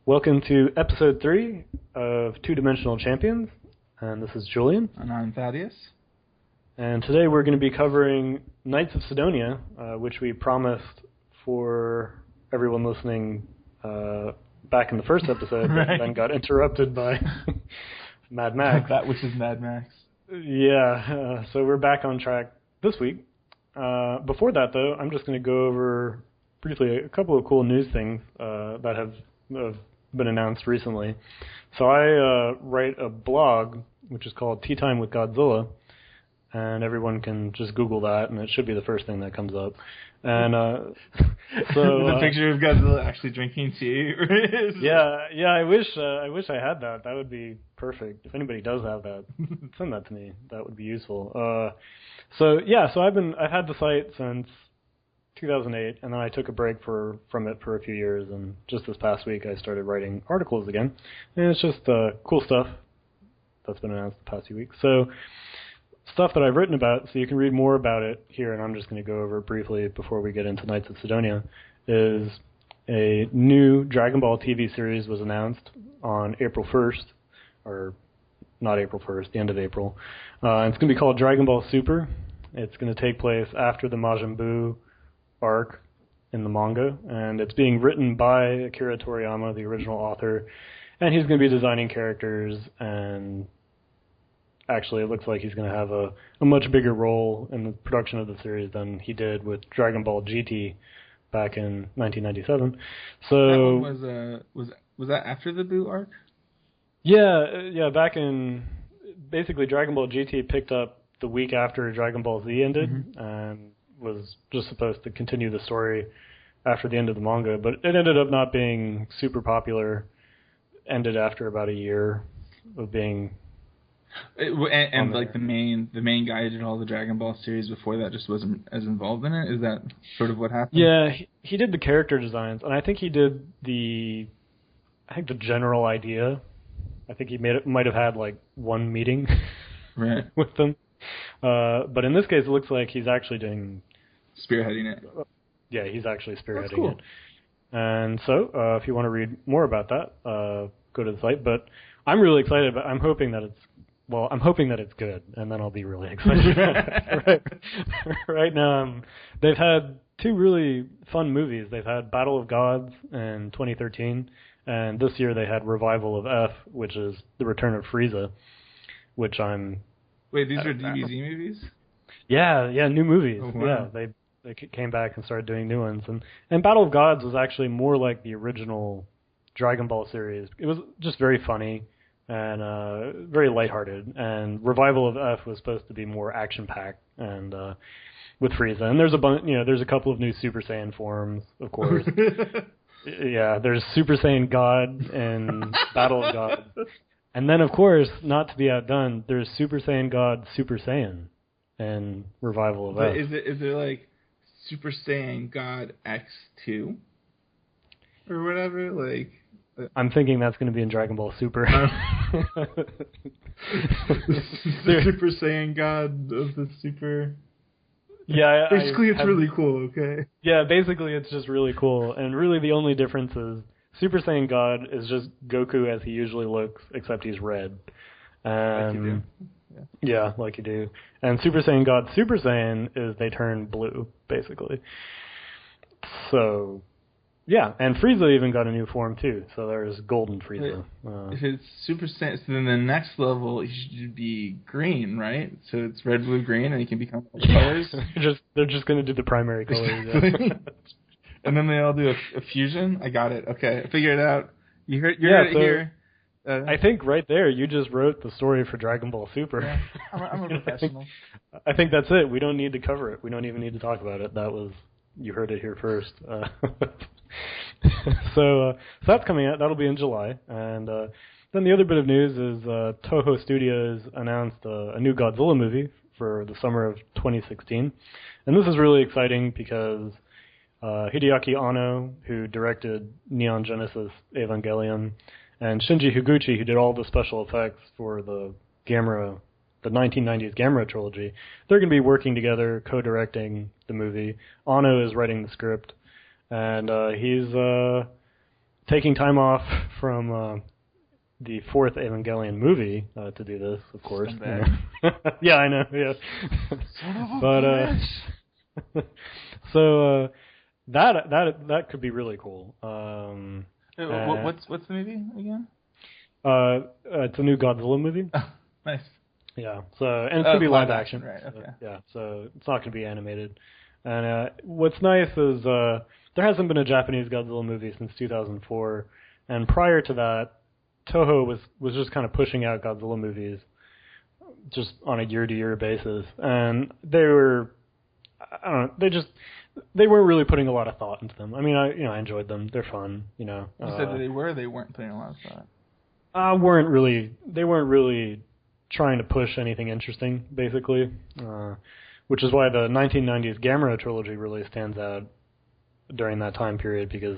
Welcome to episode 3 of Two-Dimensional Champions, and this is Julian. And I'm Thaddeus. And today we're going to be covering Knights of Sidonia, which we promised for everyone listening back in the first episode, right. But then got interrupted by Mad Max. That which is Mad Max. Yeah, so we're back on track this week. Before that, though, I'm just going to go over briefly a couple of cool news things that have been announced recently. So I write a blog which is called Tea Time with Godzilla, and everyone can just Google that, and it should be the first thing that comes up. And so the picture of Godzilla actually drinking tea. yeah. I wish I had that. That would be perfect. If anybody does have that, send that to me. That would be useful. So I've had the site since 2008, and then I took a break from it for a few years, and just this past week I started writing articles again, and it's just cool stuff that's been announced the past few weeks. So stuff that I've written about, so you can read more about it here, and I'm just going to go over it briefly before we get into Knights of Sidonia, is a new Dragon Ball TV series was announced on April 1st, or not April 1st, the end of April. It's going to be called Dragon Ball Super. It's going to take place after the Majin Buu arc in the manga, and it's being written by Akira Toriyama, the original author, and he's going to be designing characters, and actually it looks like he's going to have a much bigger role in the production of the series than he did with Dragon Ball GT back in 1997. So that one was that after the Buu arc? Yeah, back in basically Dragon Ball GT picked up the week after Dragon Ball Z ended, and was just supposed to continue the story after the end of the manga, but it ended up not being super popular. Ended after about a year of being and like the main guy who did all the Dragon Ball series before that just wasn't as involved in it. Is that sort of what happened? Yeah, he did the character designs, and I think he did the general idea. I think he might have had like one meeting right. with them. But in this case, it looks like he's actually spearheading it. Yeah, he's actually spearheading cool. it. And so, if you want to read more about that, go to the site. But I'm really excited. I'm hoping that it's good, and then I'll be really excited. Right now, they've had two really fun movies. They've had Battle of Gods in 2013, and this year they had Revival of F, which is the return of Frieza, which I'm... Wait, these are DBZ movies? Yeah, new movies. Oh, wow. Yeah, they came back and started doing new ones. And Battle of Gods was actually more like the original Dragon Ball series. It was just very funny and very lighthearted. And Revival of F was supposed to be more action-packed and with Frieza. And there's a couple of new Super Saiyan forms, of course. Yeah, there's Super Saiyan God and Battle of Gods. And then, of course, not to be outdone, there's Super Saiyan God, Super Saiyan, and Revival of F. Is it like Super Saiyan God X2 or whatever? Like, I'm thinking that's going to be in Dragon Ball Super. Super Saiyan God of the Super. Yeah, basically it's really cool. Okay. Yeah, basically it's just really cool, and really the only difference is Super Saiyan God is just Goku as he usually looks, except he's red. Like you do. Yeah, like you do. And Super Saiyan God Super Saiyan is they turn blue, basically. So, yeah, and Frieza even got a new form too. So there's Golden Frieza. If it's Super Saiyan, so then the next level he should be green, right? So it's red, blue, green, and he can become all colors. They're just going to do the primary colors. Yeah. And then they all do a fusion? I got it. Okay, I figured it out. You heard it here. I think right there you just wrote the story for Dragon Ball Super. Yeah, I'm a professional. I think that's it. We don't need to cover it. We don't even need to talk about it. You heard it here first. So that's coming out. That'll be in July. And then the other bit of news is Toho Studios announced a new Godzilla movie for the summer of 2016. And this is really exciting because Hideaki Anno, who directed Neon Genesis Evangelion, and Shinji Higuchi, who did all the special effects for the 1990s Gamera trilogy, they're going to be working together, co-directing the movie. Anno is writing the script, and he's taking time off from the fourth Evangelion movie to do this, of course. Yeah, I know. Yeah, but so that could be really cool. What's the movie again? It's a new Godzilla movie. Oh, nice. Yeah. So and it's gonna be live action. Right. Okay. Yeah. So it's not gonna be animated. And what's nice is there hasn't been a Japanese Godzilla movie since 2004, and prior to that, Toho was just kind of pushing out Godzilla movies just on a year-to-year basis, and they were, I don't know, they weren't really putting a lot of thought into them. I mean, I enjoyed them. They're fun, You said that they weren't putting a lot of thought. They weren't really trying to push anything interesting, basically, which is why the 1990s Gamera trilogy really stands out during that time period, because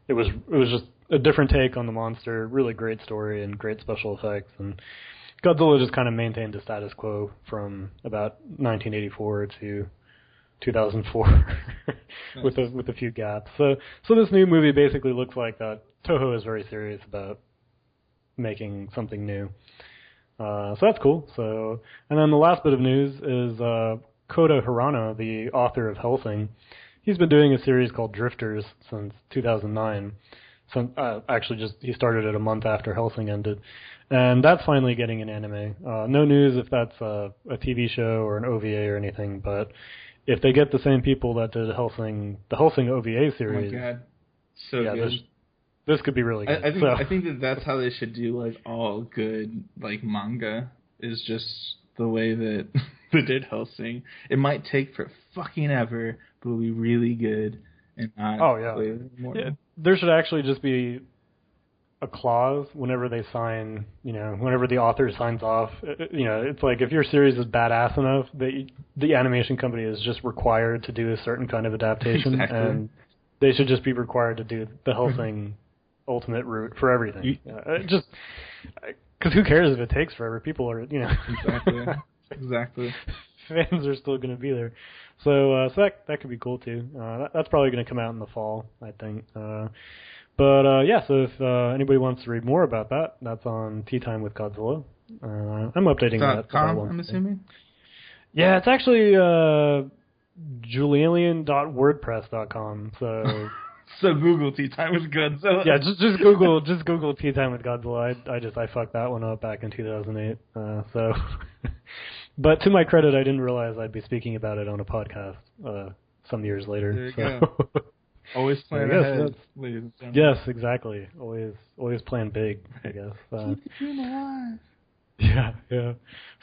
it was just a different take on the monster, really great story and great special effects, and Godzilla just kind of maintained the status quo from about 1984 to 2004 with a few gaps. So this new movie basically looks like that Toho is very serious about making something new. So that's cool. So, and then the last bit of news is Kota Hirano, the author of Hellsing. He's been doing a series called Drifters since 2009. Actually, he started it a month after Hellsing ended, and that's finally getting an anime. No news if that's a TV show or an OVA or anything, but if they get the same people that did the Hellsing OVA series, oh my God, so good. This could be really good. I think that's how they should do like all good like manga, is just the way that they did Hellsing. It might take for fucking ever, but it'll be really good and not. Oh yeah. There should actually just be a clause whenever they sign. Whenever the author signs off. It's like if your series is badass enough, the animation company is just required to do a certain kind of adaptation, exactly. And they should just be required to do the Hellsing ultimate route for everything. Just because who cares if it takes forever? People are, Exactly. Fans are still going to be there. So that could be cool too. That's probably going to come out in the fall, I think. Yeah. So if anybody wants to read more about that, that's on Tea Time with Godzilla. I'm updating that. I'm assuming. Yeah, it's actually julian.wordpress.com. So. So Google Tea Time with Godzilla. Yeah, just Google Tea Time with Godzilla. I fucked that one up back in 2008. But to my credit, I didn't realize I'd be speaking about it on a podcast some years later. There you go. Always plan ahead, ladies and gentlemen. Yes, exactly. Always plan big, I guess. Keep the dream alive. Yeah.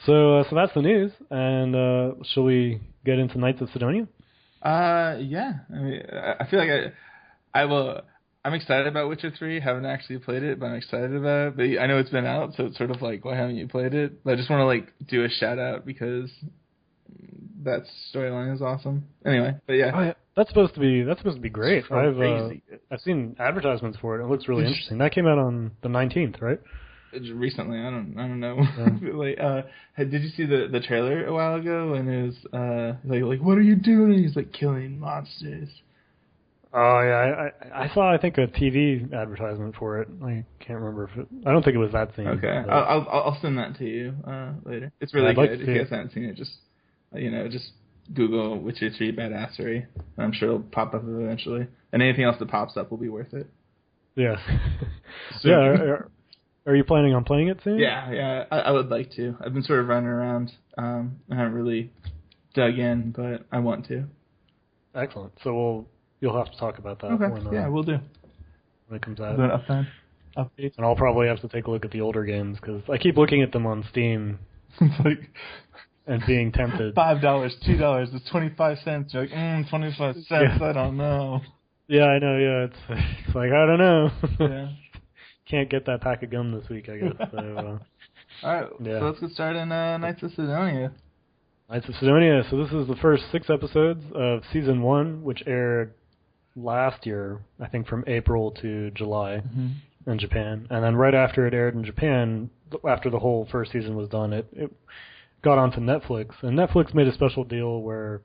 So that's the news. And shall we get into Knights of Sidonia? Yeah. I mean, I feel like I'm excited about Witcher 3. Haven't actually played it, but I'm excited about it. But I know it's been out, so it's sort of like, why haven't you played it? But I just want to like do a shout out because that storyline is awesome. Anyway, but yeah. Oh, yeah. That's supposed to be great. Crazy. I've seen advertisements for it. It looks really interesting. That came out on the 19th, right? Recently, I don't know. Yeah. Did you see the trailer a while ago? And it was like what are you doing? And he's like killing monsters. Oh yeah, I think a TV advertisement for it. I can't remember if I don't think it was that scene. Okay, I'll send that to you later. It's really good. If you guys haven't seen it, just just Google Witcher 3 badassery. I'm sure it'll pop up eventually. And anything else that pops up will be worth it. Yeah. Yeah. Are you planning on playing it soon? Yeah. I would like to. I've been sort of running around. I haven't really dug in, but I want to. Excellent. So you'll have to talk about that. Okay. We'll do. When it comes out. Updates. And I'll probably have to take a look at the older games because I keep looking at them on Steam. Like. And being tempted. $5, $2, it's 25 cents. You're like, 25 cents. Yeah. I don't know. Yeah, I know. Yeah, it's like I don't know. Yeah. Can't get that pack of gum this week, I guess. So, all right. Yeah. So let's get started in Knights of Sidonia. Knights of Sidonia. So this is the first 6 episodes of season 1, which aired last year, I think from April to July in Japan, and then right after it aired in Japan, after the whole first season was done, it got onto Netflix, and Netflix made a special deal where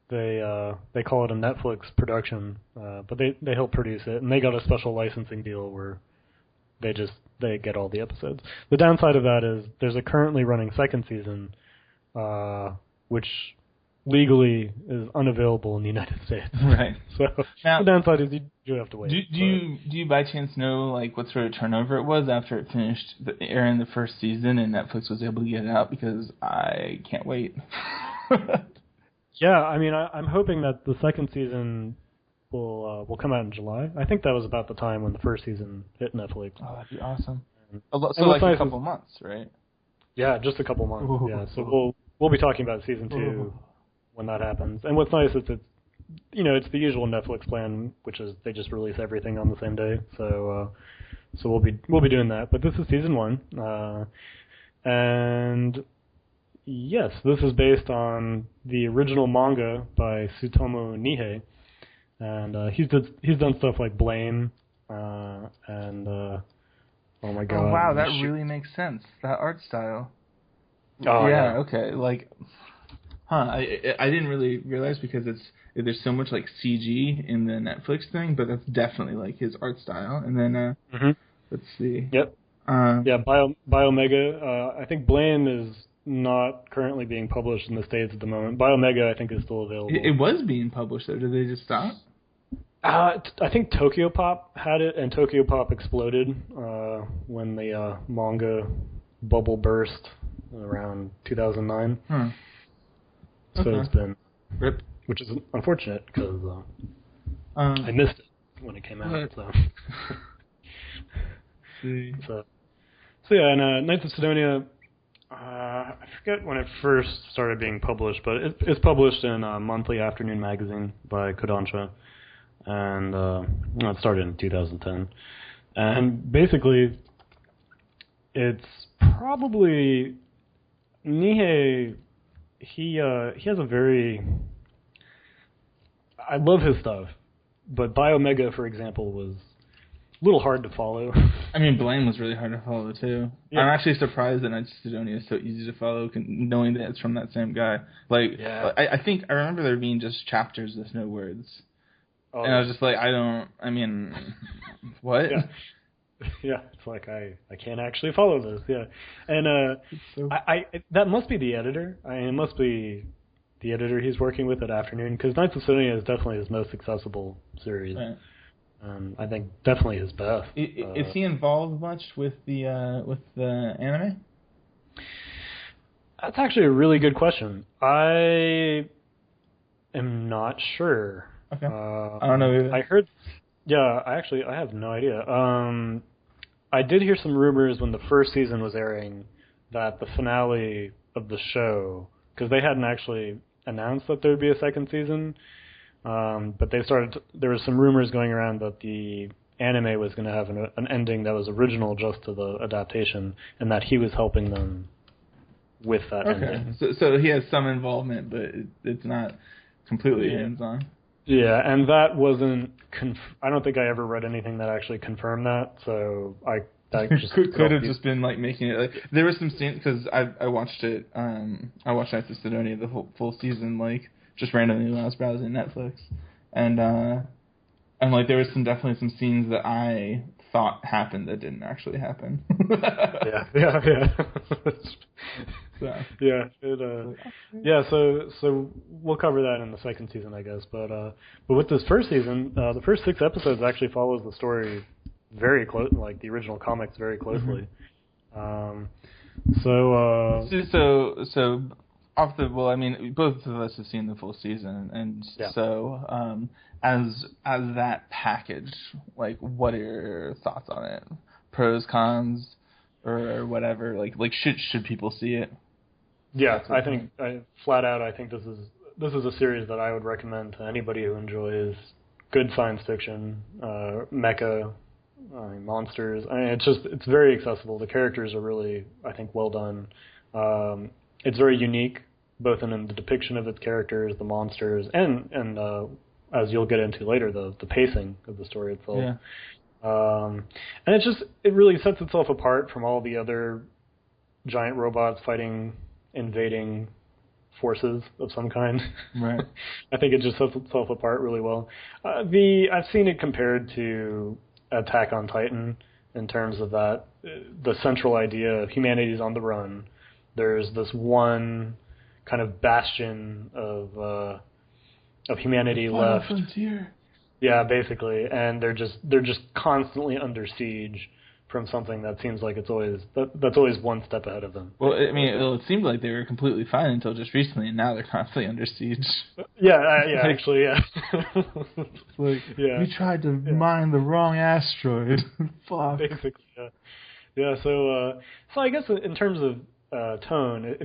they call it a Netflix production, but they help produce it, and they got a special licensing deal where they get all the episodes. The downside of that is there's a currently running second season, which legally is unavailable in the United States. Right. So now, the downside is you do have to wait. Do you by chance know like what sort of turnover it was after it finished airing the first season and Netflix was able to get it out? Because I can't wait. Yeah, I mean, I'm hoping that the second season will come out in July. I think that was about the time when the first season hit Netflix. Oh, that'd be awesome. So like a couple months, right? Yeah, just a couple months. Ooh. Yeah, so we'll be talking about season 2 when that happens. And what's nice is it's the usual Netflix plan, which is they just release everything on the same day. So we'll be doing that. But this is season 1, and yes, this is based on the original manga by Tsutomu Nihei, and he's done stuff like Blame, and oh my god! Oh wow, that really makes sense. That art style. Oh yeah. Okay. Like, I didn't really realize because there's so much like CG in the Netflix thing, but that's definitely like his art style. And then let's see. Yep. Biomega. I think Blame is not currently being published in the States at the moment. Biomega, I think, is still available. It was being published, though. Did they just stop? I think Tokyo Pop had it, and Tokyo Pop exploded when the manga bubble burst around 2009. So it's been ripped, which is unfortunate because I missed it when it came out. So. So yeah, and Knights of Sidonia, I forget when it first started being published, but it's published in a monthly afternoon magazine by Kodansha, and it started in 2010. And basically, it's probably Nihei. He has a very. I love his stuff, but Biomega, for example, was a little hard to follow. I mean, Blame was really hard to follow, too. Yeah. I'm actually surprised that Knights of Sidonia is so easy to follow, knowing that it's from that same guy. Like, yeah. I remember there being just chapters with no words. Oh, and I was just like, what? Yeah. Yeah, it's like, I can't actually follow this, yeah. And that must be the editor. It must be the editor he's working with at Afternoon, because Knights of Sidonia is definitely his most accessible series. Right. I think definitely his best. Is he involved much with the anime? That's actually a really good question. I am not sure. Okay. I don't know either. I heard. Yeah, I have no idea. I did hear some rumors when the first season was airing that the finale of the show, because they hadn't actually announced that there would be a second season. But there was some rumors going around that the anime was going to have an ending that was original just to the adaptation, and that he was helping them with that ending. So he has some involvement, but it's not completely hands-on. Yeah, and that wasn't. I don't think I ever read anything that actually confirmed that. So that just could have just been like making it. Like, there was some scenes because I watched it. I watched Knights of Sidonia the full season, like just randomly when I was browsing Netflix, and like there was definitely some scenes that I thought happened that didn't actually happen. Yeah. So. Yeah, so we'll cover that in the second season, I guess. But with this first season, the first 6 episodes actually follows the story very close, like the original comics, very closely. So off the I mean, both of us have seen the full season, and so as that package, like, what are your thoughts on it? Pros, cons, or whatever? Like should people see it? Yeah, I think flat out, I think this is a series that I would recommend to anybody who enjoys good science fiction, mecha, monsters. It's very accessible. The characters are really, I think, well done. It's very unique, both in the depiction of its characters, the monsters, and as you'll get into later, the pacing of the story itself. Yeah. And it really sets itself apart from all the other giant robots invading forces of some kind. Right. I think it just sets itself apart really well. I've seen it compared to Attack on Titan in terms of that the central idea of humanity's on the run. There's this one kind of bastion of humanity left. Frontier. Yeah, basically, and they're just constantly under siege from something that seems like that's always one step ahead of them. Well, I mean, it seemed like they were completely fine until just recently, and now they're constantly under siege. Yeah, actually, yeah. It's like, yeah. you tried to mine the wrong asteroid. Fuck. Basically, yeah. Yeah, so I guess in terms of tone,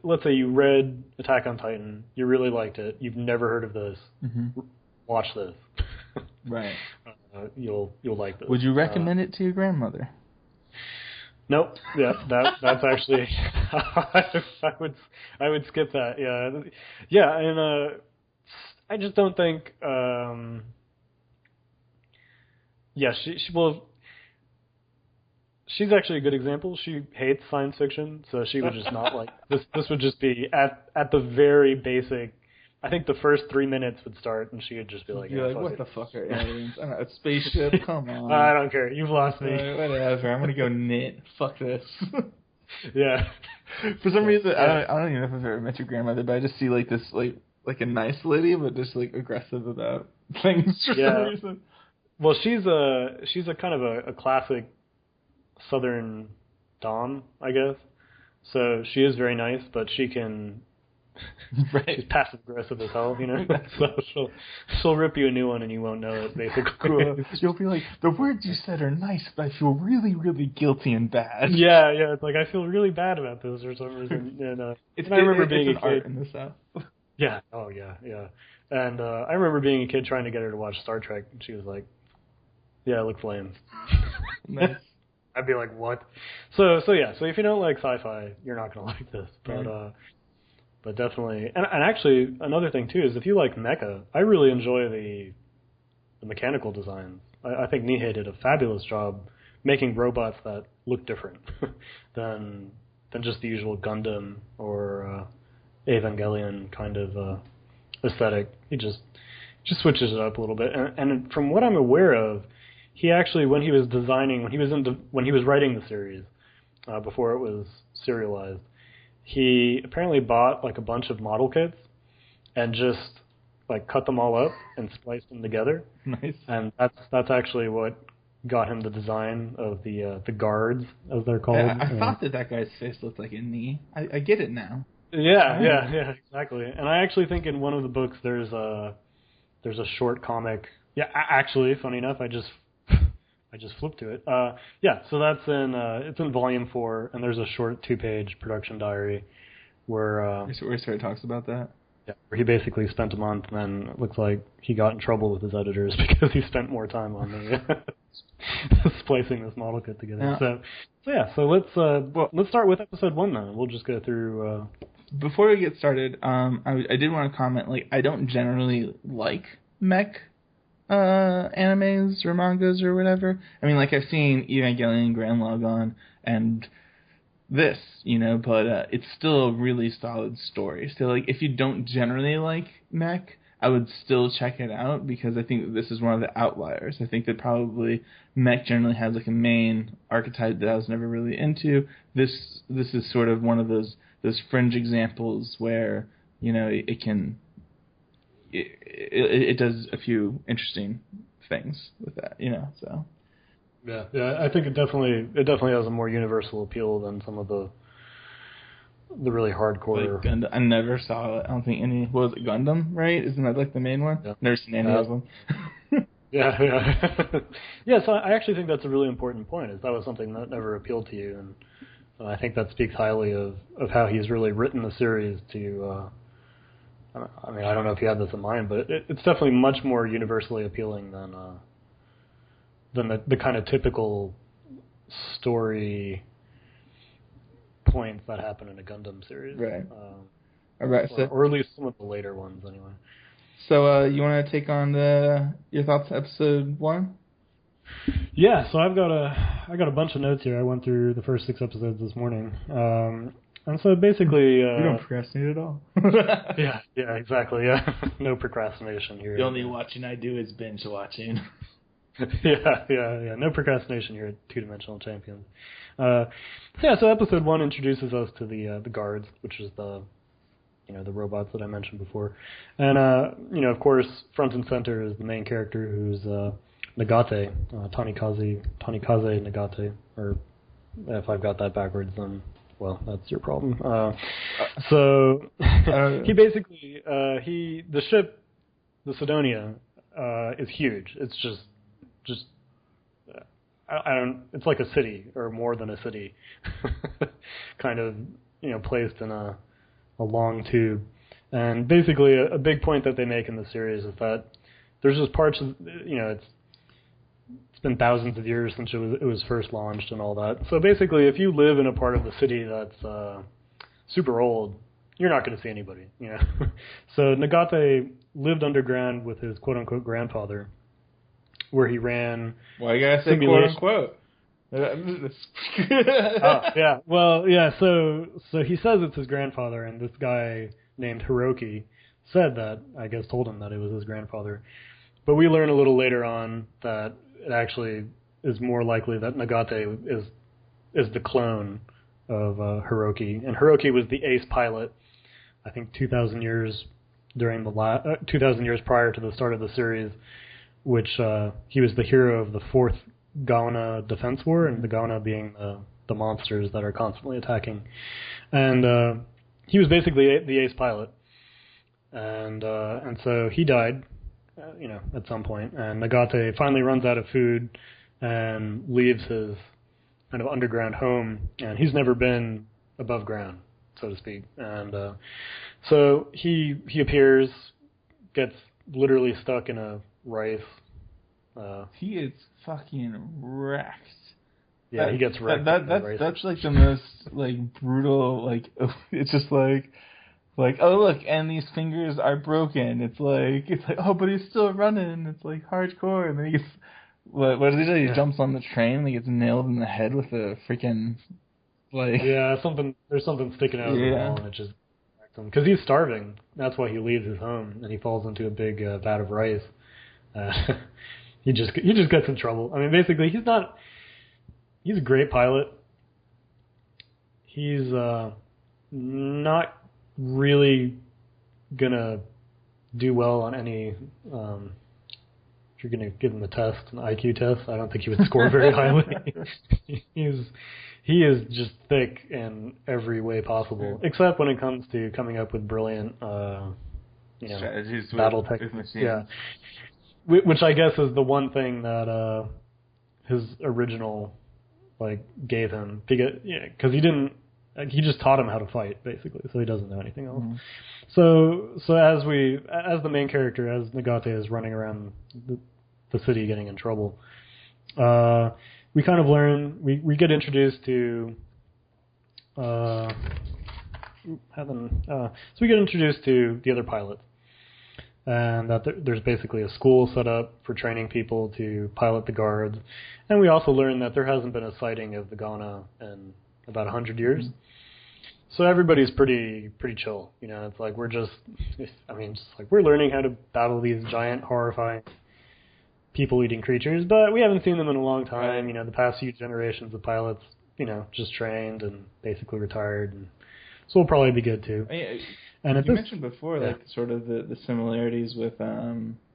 let's say you read Attack on Titan, you really liked it, you've never heard of this, watch this. Right. You'll like this. Would you recommend it to your grandmother? Nope. Yeah, that's actually I would skip that. Yeah, and I just don't think. She's actually a good example. She hates science fiction, so she would just not like this. This would just be at the very basic. I think the first 3 minutes would start, and she would just be like, "You're like, what the fuck are aliens? I'm not a spaceship. Come on." I don't care. You've lost me. Whatever. I'm gonna go knit. Fuck this. Yeah. For some reason, I don't even know if I've ever met your grandmother, but I just see like this like a nice lady, but just like aggressive about things for some reason. Well, she's a kind of a classic Southern Dom, I guess. So she is very nice, but she can. Right. She's passive aggressive as hell, you know. So she'll rip you a new one and you won't know it. Basically, you'll be like, the words you said are nice, but I feel really, really guilty and bad. Yeah. It's like I feel really bad about this for some reason. And I remember being a kid. Art in the South. Yeah. Oh yeah. And I remember being a kid trying to get her to watch Star Trek, and she was like, "Yeah, it looks lame." Nice. I'd be like, "What?" So yeah. So if you don't like sci-fi, you're not gonna like this. But definitely, and actually another thing too is if you like mecha, I really enjoy the mechanical designs. I think Nihei did a fabulous job making robots that look different than just the usual Gundam or Evangelion kind of aesthetic. He just switches it up a little bit. And from what I'm aware of, he actually when he was writing the series before it was serialized. He apparently bought like a bunch of model kits and just like cut them all up and spliced them together. Nice. And that's actually what got him the design of the guards, as they're called. I thought that guy's face looked like a knee. I get it now. Yeah, exactly. And I actually think in one of the books there's a short comic. Yeah, actually, funny enough, I just flipped to it. So that's it's in volume 4, and there's a short 2-page production diary where it talks about that. Yeah, where he basically spent a month, and then it looks like he got in trouble with his editors because he spent more time on the splicing this model kit together. Yeah. So let's start with episode 1 then. We'll just go through. Before we get started, I did want to comment. Like, I don't generally like mech animes or mangas or whatever. I mean, like, I've seen Evangelion, Grand Logon, and this, but it's still a really solid story. So, like, if you don't generally like mech, I would still check it out because I think this is one of the outliers. I think that probably mech generally has, like, a main archetype that I was never really into. This is sort of one of those fringe examples where, it does a few interesting things with that, so. Yeah, I think it definitely has a more universal appeal than some of the really hardcore. Like I never saw it. I don't think any. What was it, Gundam? Right? Isn't that like the main one? Yeah. Never seen any of them. Yeah. Yeah. So I actually think that's a really important point. Is that was something that never appealed to you, and I think that speaks highly of how he's really written the series to. I mean, I don't know if you had this in mind, but it's definitely much more universally appealing than the kind of typical story points that happen in a Gundam series. Right. All right. Or at least some of the later ones, anyway. So you want to take on your thoughts on episode 1? Yeah. So I got a bunch of notes here. I went through the first 6 episodes this morning. And so basically, we don't procrastinate at all. yeah, exactly, yeah. No procrastination here. The only watching I do is binge watching. yeah. No procrastination here at Two Dimensional Champions. So episode 1 introduces us to the guards, which is the robots that I mentioned before, and of course, front and center is the main character, who's Nagate, Tanikaze Nagate, or if I've got that backwards, then well, that's your problem. He basically the ship, the Sidonia, is huge. It's just I don't. It's like a city, or more than a city, kind of placed in a long tube. And basically, a big point that they make in the series is that there's just parts of it's been thousands of years since it was first launched and all that. So basically, if you live in a part of the city that's super old, you're not going to see anybody. So Nagate lived underground with his quote unquote grandfather, where he ran. Why you gotta say quote unquote? Yeah. Well, yeah. So he says it's his grandfather, and this guy named Hiroki said that, I guess, told him that it was his grandfather. But we learn a little later on that it actually is more likely that Nagate is the clone of Hiroki, and Hiroki was the ace pilot, I think 2,000 years during the 2,000 years prior to the start of the series, which he was the hero of the fourth Gaona defense war, and the Gaona being the monsters that are constantly attacking. And he was basically the ace pilot, and so he died, at some point. And Nagate finally runs out of food and leaves his kind of underground home, and he's never been above ground, so to speak. And so he appears, gets literally stuck in a rice. He is fucking wrecked. Yeah, he gets wrecked. That's like the most brutal. It's just like oh look, and these fingers are broken. It's like oh, but he's still running. It's like hardcore, and then he gets what does he do? He jumps on the train and he gets nailed in the head with a freaking There's something sticking out of the wall, and it just because he's starving. That's why he leaves his home and he falls into a big vat of rice. He just gets in trouble. I mean, basically, he's a great pilot. He's not really gonna do well on any. If you're gonna give him a test, an IQ test, I don't think he would score very highly. He is just thick in every way possible, except when it comes to coming up with brilliant, strategies, battle techniques. Yeah. Which I guess is the one thing that his original gave him, because he just taught him how to fight, basically, so he doesn't know anything else. Mm-hmm. So as the main character, as Nagate is running around the city getting in trouble, we kind of learn, we get introduced to so we get introduced to the other pilots. And that there's basically a school set up for training people to pilot the guards. And we also learned that there hasn't been a sighting of the Gaona in about 100 years. Mm-hmm. So everybody's pretty chill. It's like we're learning how to battle these giant, horrifying, people-eating creatures, but we haven't seen them in a long time. Right. The past few generations of pilots, just trained and basically retired. And so we'll probably be good too. And you mentioned before, sort of the similarities with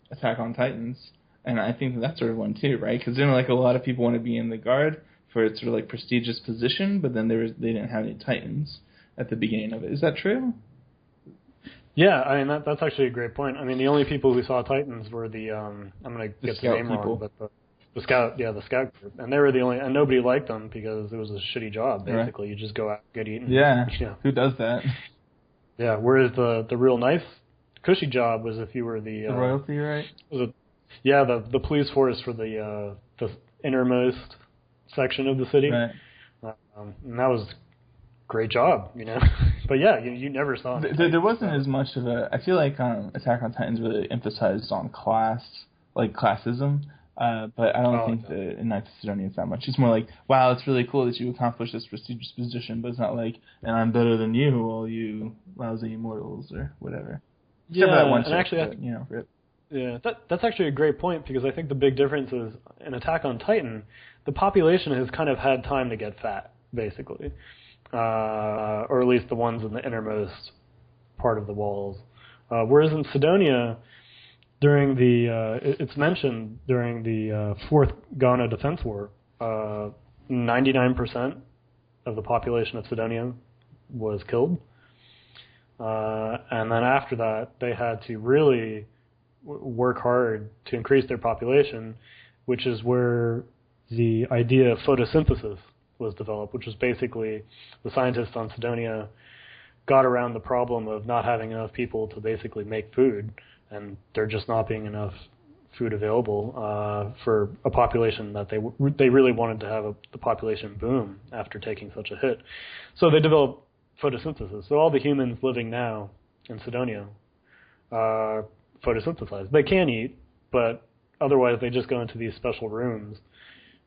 Attack on Titans, and I think that's sort of one too, right? Because a lot of people want to be in the Guard for its sort of prestigious position, but then they didn't have any Titans at the beginning of it. Is that true? Yeah, I mean that's actually a great point. I mean the only people who saw Titans were the I'm going to get the name wrong, but the scout group, and they were the only, and nobody liked them because it was a shitty job. Basically, You just go out, get eaten. Yeah, who does that? Yeah, whereas the real nice, cushy job was if you were the royalty, right? The police force for the innermost section of the city, right? And that was a great job, But yeah, you never saw it. There wasn't as much of a. I feel like Attack on Titans really emphasized on class, classism, But I don't think that in Knights of Sidonia it's that much. It's more like, wow, it's really cool that you accomplished this prestigious position, but it's not like, and I'm better than you, all you lousy mortals or whatever. Yeah, except for that one and chick, actually, but, yeah, that's actually a great point, because I think the big difference is in Attack on Titan, the population has kind of had time to get fat, basically, or at least the ones in the innermost part of the walls. Whereas in Sidonia, during it's mentioned during the Fourth Ghana Defense War, 99% of the population of Sidonia was killed. And then after that, they had to really work hard to increase their population, which is where the idea of photosynthesis was developed, which was basically the scientists on Sidonia got around the problem of not having enough people to basically make food, and there just not being enough food available for a population that they really wanted to have the population boom after taking such a hit. So they developed photosynthesis. So all the humans living now in Sidonia are photosynthesized. They can eat, but otherwise they just go into these special rooms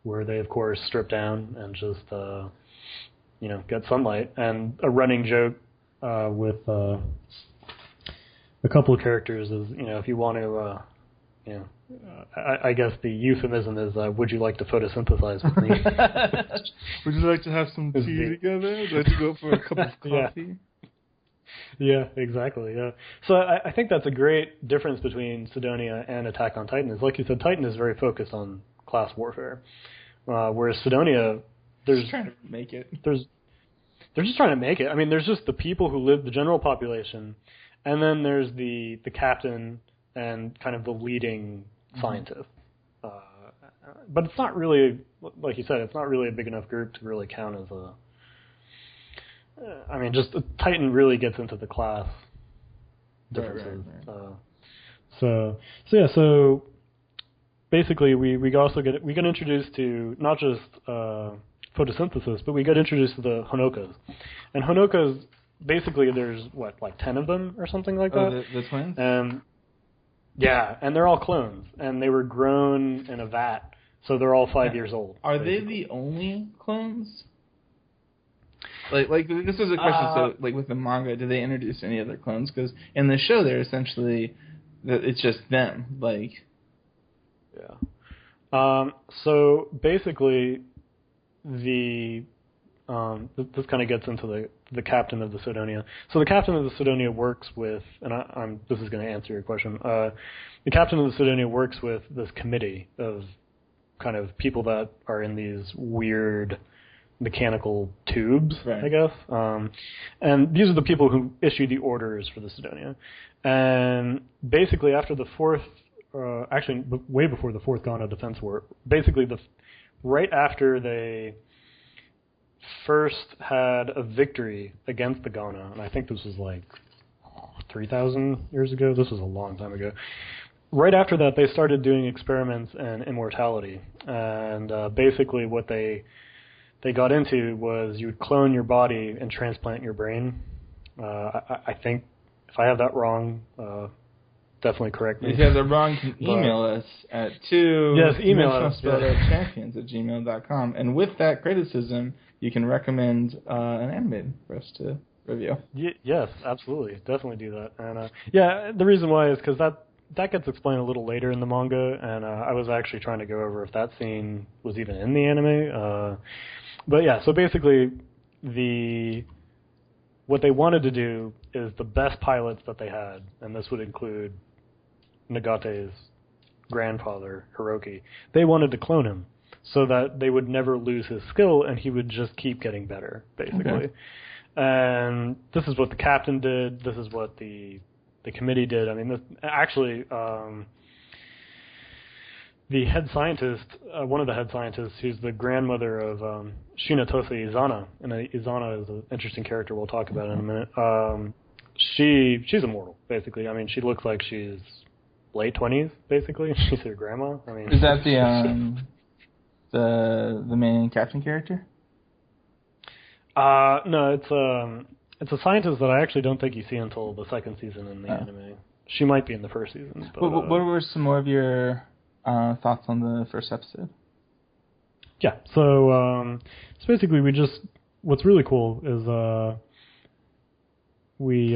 where they, of course, strip down and just get sunlight. And a running joke with a couple of characters is, if you want to, I guess the euphemism is, would you like to photosynthesize with me? Would you like to have some tea together? Would you like to go for a cup of coffee? Yeah, exactly, yeah. So I think that's a great difference between Sidonia and Attack on Titan. Is, like you said, Titan is very focused on class warfare, whereas Sidonia, they're just trying to make it. They're just trying to make it. I mean, there's just the people who live, the general population, and then there's the captain and kind of the leading scientist. But it's not really, like you said, it's not really a big enough group to really count as a... just Titan really gets into the class differences. Right. So basically we get introduced to not just photosynthesis, but we get introduced to the Honokas. And Honokas, basically there's, like 10 of them or something like that? The twins? Yeah, and they're all clones, and they were grown in a vat, so they're all 5 years old. Are basically. They the only clones? Like this is a question. So, like with the manga, do they introduce any other clones? Because in the show, they're essentially it's just them. Like, yeah. So basically, this kind of gets into the captain of the Sidonia. So the captain of the Sidonia works with, and this is going to answer your question. The captain of the Sidonia works with this committee of kind of people that are in these weird mechanical tubes, right. I guess. And these are the people who issue the orders for the Sidonia. And basically after the fourth, actually way before the Fourth Ghana Defense War, basically right after they first had a victory against the Ghana, and I think this was like 3,000 years ago. This was a long time ago. Right after that, they started doing experiments in immortality. And basically what they got into was you would clone your body and transplant your brain. I think, if I have that wrong, definitely correct me. If you have that wrong, you can email us at champions@gmail.com. And with that criticism, you can recommend an anime for us to review. Yes, absolutely. Definitely do that. And the reason why is because that gets explained a little later in the manga, and I was actually trying to go over if that scene was even in the anime. But yeah, so basically what they wanted to do is the best pilots that they had, and this would include Nagate's grandfather, Hiroki. They wanted to clone him so that they would never lose his skill and he would just keep getting better, basically. Okay. And this is what the captain did. This is what the committee did. I mean, the head scientist, one of the head scientists, who's the grandmother of Shinatose Izana, and Izana is an interesting character we'll talk about in a minute. She's immortal, basically. I mean, she looks like she's late 20s, basically. She's her grandma. I mean, is that the main captain character? No, it's a scientist that I actually don't think you see until the second season in the anime. She might be in the first season. But, what were some more of your thoughts on the first episode. Yeah, so basically what's really cool is we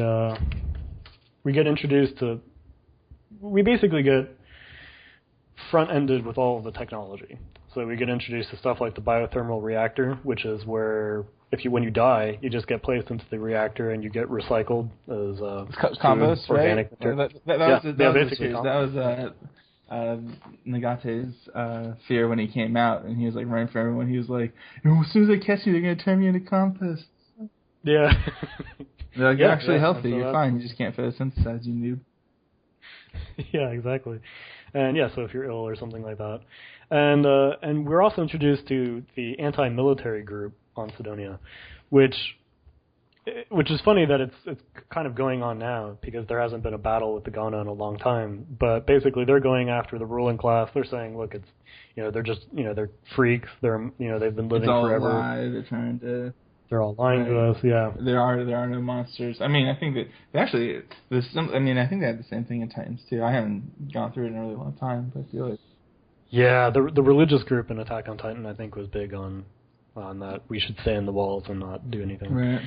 get introduced to, we basically get front-ended with all of the technology. So we get introduced to stuff like the biothermal reactor, which is where when you die, you just get placed into the reactor and you get recycled as compost, organic right? material. That was Nagate's fear when he came out, and he was like running for everyone. He was like, as soon as they catch you, they're gonna turn you into compost. Yeah. They're like, you're actually healthy. You're fine. You just can't photosynthesize, you noob. Yeah, exactly. And so if you're ill or something like that. And we're also introduced to the anti-military group on Sidonia, which is funny that it's kind of going on now because there hasn't been a battle with the Ghana in a long time. But basically, they're going after the ruling class. They're saying, look, it's they're just they're freaks. They're they've been living forever. They're all lying to us. Yeah. There are no monsters. I mean, I think that actually there's some. I mean, I think they had the same thing in Titans too. I haven't gone through it in a really long time, but I feel like. Yeah, the religious group in Attack on Titan, I think, was big on that we should stay in the walls and not do anything. Right.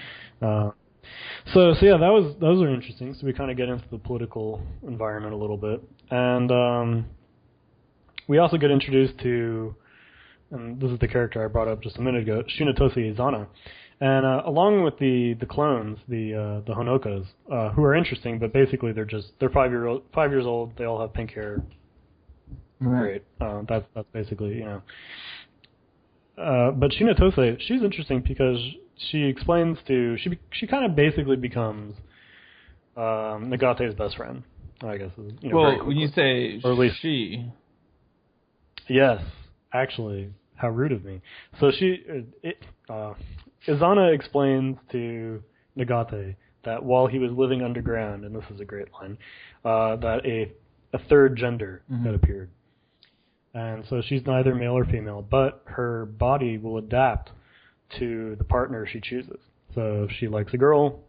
So yeah, those are interesting. So we kind of get into the political environment a little bit, and we also get introduced to, and this is the character I brought up just a minute ago, Shinotose Izana, and along with the clones, the Honokas, who are interesting, but basically they're 5 years old. They all have pink hair. Right. Great. That's basically but Shinotose, she's interesting because she explains she kind of basically becomes Nagate's best friend, I guess. Well, when you say she, yes, actually, how rude of me. So Izana explains to Nagate that while he was living underground, and this is a great line, that a third gender had appeared. And so she's neither male or female, but her body will adapt to the partner she chooses. So if she likes a girl,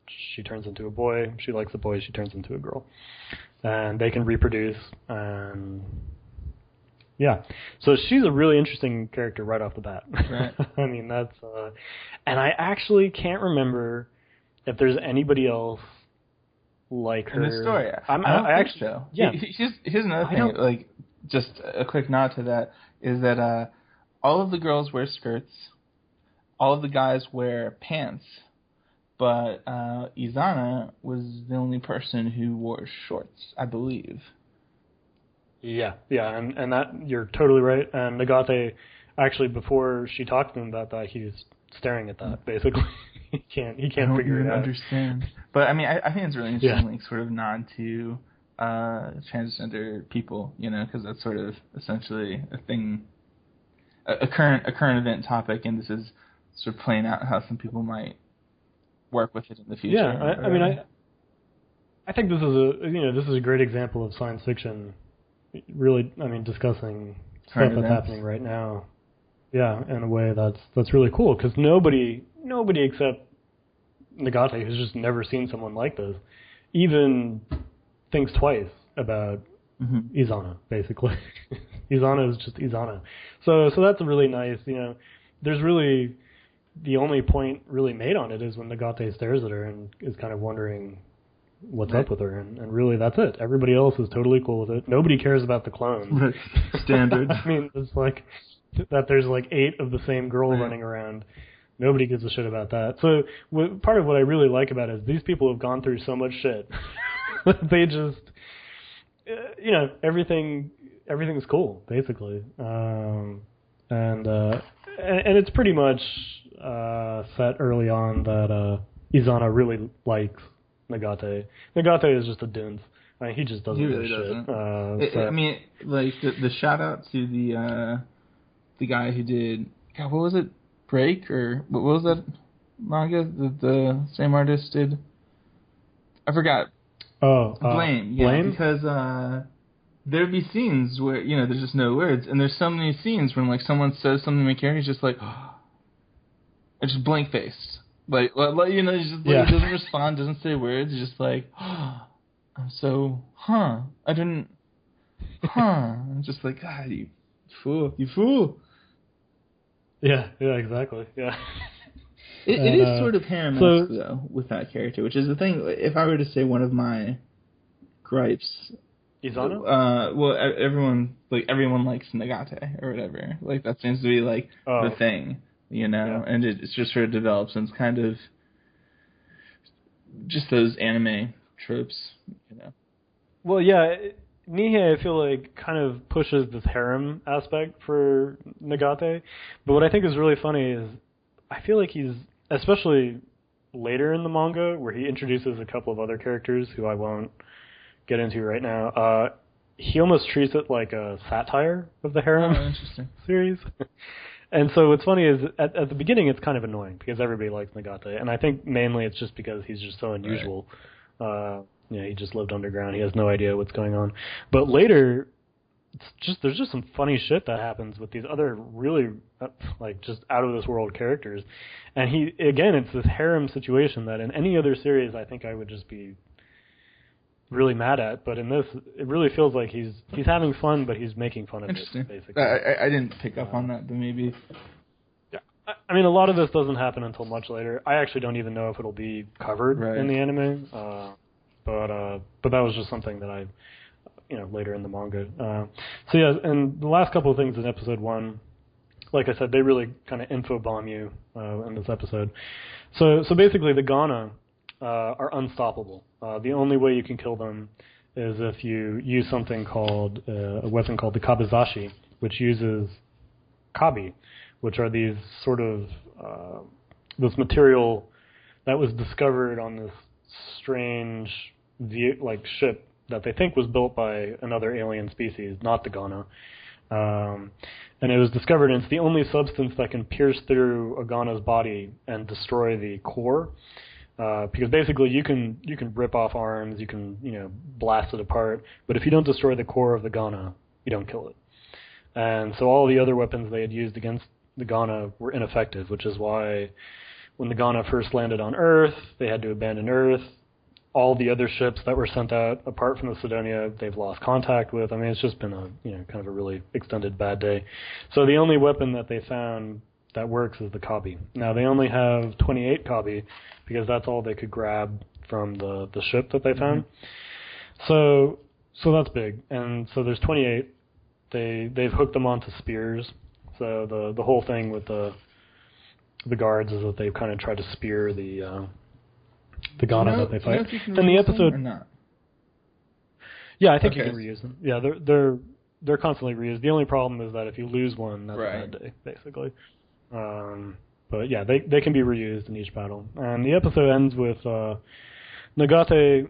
she turns into a boy. If she likes a boy, she turns into a girl. And they can reproduce. And yeah. So she's a really interesting character right off the bat. Right. I mean, that's... and I actually can't remember if there's anybody else like her. In the story. I think so. Yeah. Here's another thing, like... Just a quick nod to that is that all of the girls wear skirts, all of the guys wear pants, but Izana was the only person who wore shorts, I believe. Yeah, and that you're totally right. And Nagate, actually, before she talked to him about that, he was staring at that. Basically, he can't figure it out. I don't understand. But I mean, I think it's really interesting, like sort of nod to. Transgender people, because that's sort of essentially a thing, a current event topic, and this is sort of playing out how some people might work with it in the future. Yeah, I mean, I think this is a great example of science fiction, really. I mean, discussing stuff that's happening right now. Yeah, in a way that's really cool because nobody except Nagate, who's just never seen someone like this, even thinks twice about Izana, basically. Izana is just Izana. So that's really nice. There's really the only point really made on it is when Nagate stares at her and is kind of wondering what's up with her, and really that's it. Everybody else is totally cool with it. Nobody cares about the clones. Right. Standard. I mean, it's like that there's like 8 of the same girl running around. Nobody gives a shit about that. So part of what I really like about it is these people have gone through so much shit. They just, everything's cool, basically. And it's pretty much set early on that Izana really likes Nagate. Nagate is just a dunce. I mean, he just doesn't do shit. I mean, like, the shout-out to the guy who did, God, what was it? Break? Or what was that manga that the same artist did? I forgot. Blame. Yeah, Blame? Because there'd be scenes where, there's just no words, and there's so many scenes when, like, someone says something to my character, he's just like, it's just blank-faced. Like, he doesn't respond, doesn't say words, he's just like, I'm so, I didn't Huh. I'm just like, God, you fool. You fool. Yeah, exactly. Yeah. It is sort of harem-esque, though, with that character, which is the thing. If I were to say one of my gripes... Izana? Well, everyone likes Nagate, or whatever. Like, that seems to be, like, the thing, you know? Yeah. And it just sort of develops, and it's kind of just those anime tropes, you know? Well, yeah, Nihei, I feel like, kind of pushes this harem aspect for Nagate, but what I think is really funny is I feel like he's, especially later in the manga, where he introduces a couple of other characters who I won't get into right now, he almost treats it like a satire of the harem series. And so what's funny is, at the beginning, it's kind of annoying, because everybody likes Nagate, and I think mainly it's just because he's just so unusual. Right. He just lived underground. He has no idea what's going on. But later, there's just some funny shit that happens with these other really, like, just out-of-this-world characters. And it's this harem situation that in any other series I think I would just be really mad at. But in this, it really feels like he's having fun, but he's making fun of it, basically. I didn't pick up on that, but maybe... Yeah, I mean, a lot of this doesn't happen until much later. I actually don't even know if it'll be covered in the anime. But that was just something that I, later in the manga. So yeah, and the last couple of things in episode 1, like I said, they really kind of info bomb you in this episode. So basically, the Ghana are unstoppable. The only way you can kill them is if you use something called a weapon called the Kabizashi, which uses kabi, which are these sort of this material that was discovered on this strange ship that they think was built by another alien species, not the Ghana. And it was discovered, and it's the only substance that can pierce through a Ghana's body and destroy the core. Because basically you can rip off arms, you can blast it apart, but if you don't destroy the core of the Ghana, you don't kill it. And so all the other weapons they had used against the Ghana were ineffective, which is why when the Ghana first landed on Earth, they had to abandon Earth. All the other ships that were sent out, apart from the Sidonia, they've lost contact with. I mean, it's just been a kind of a really extended bad day. So the only weapon that they found that works is the Kabi. Now they only have 28 Kabi because that's all they could grab from the ship that they found. Mm-hmm. So that's big, and so there's 28. They've hooked them onto spears. So the whole thing with the guards is that they've kind of tried to spear the Ghana that they fight. And the episode or not? Yeah, I think you can reuse them. Yeah, they're constantly reused. The only problem is that if you lose one, that's a bad day, basically. But yeah, they can be reused in each battle. And the episode ends with Nagate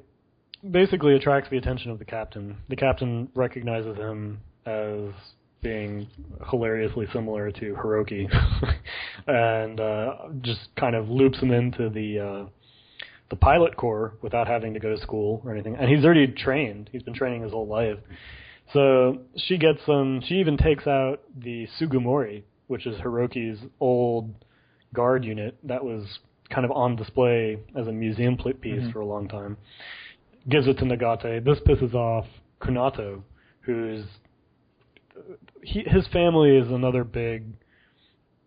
basically attracts the attention of the captain. The captain recognizes him as being hilariously similar to Hiroki, and just kind of loops him into the pilot corps without having to go to school or anything. And he's already trained. He's been training his whole life. So she even takes out the Sugimori, which is Hiroki's old guard unit that was kind of on display as a museum piece for a long time. Gives it to Nagate. This pisses off Kunato, his family is another big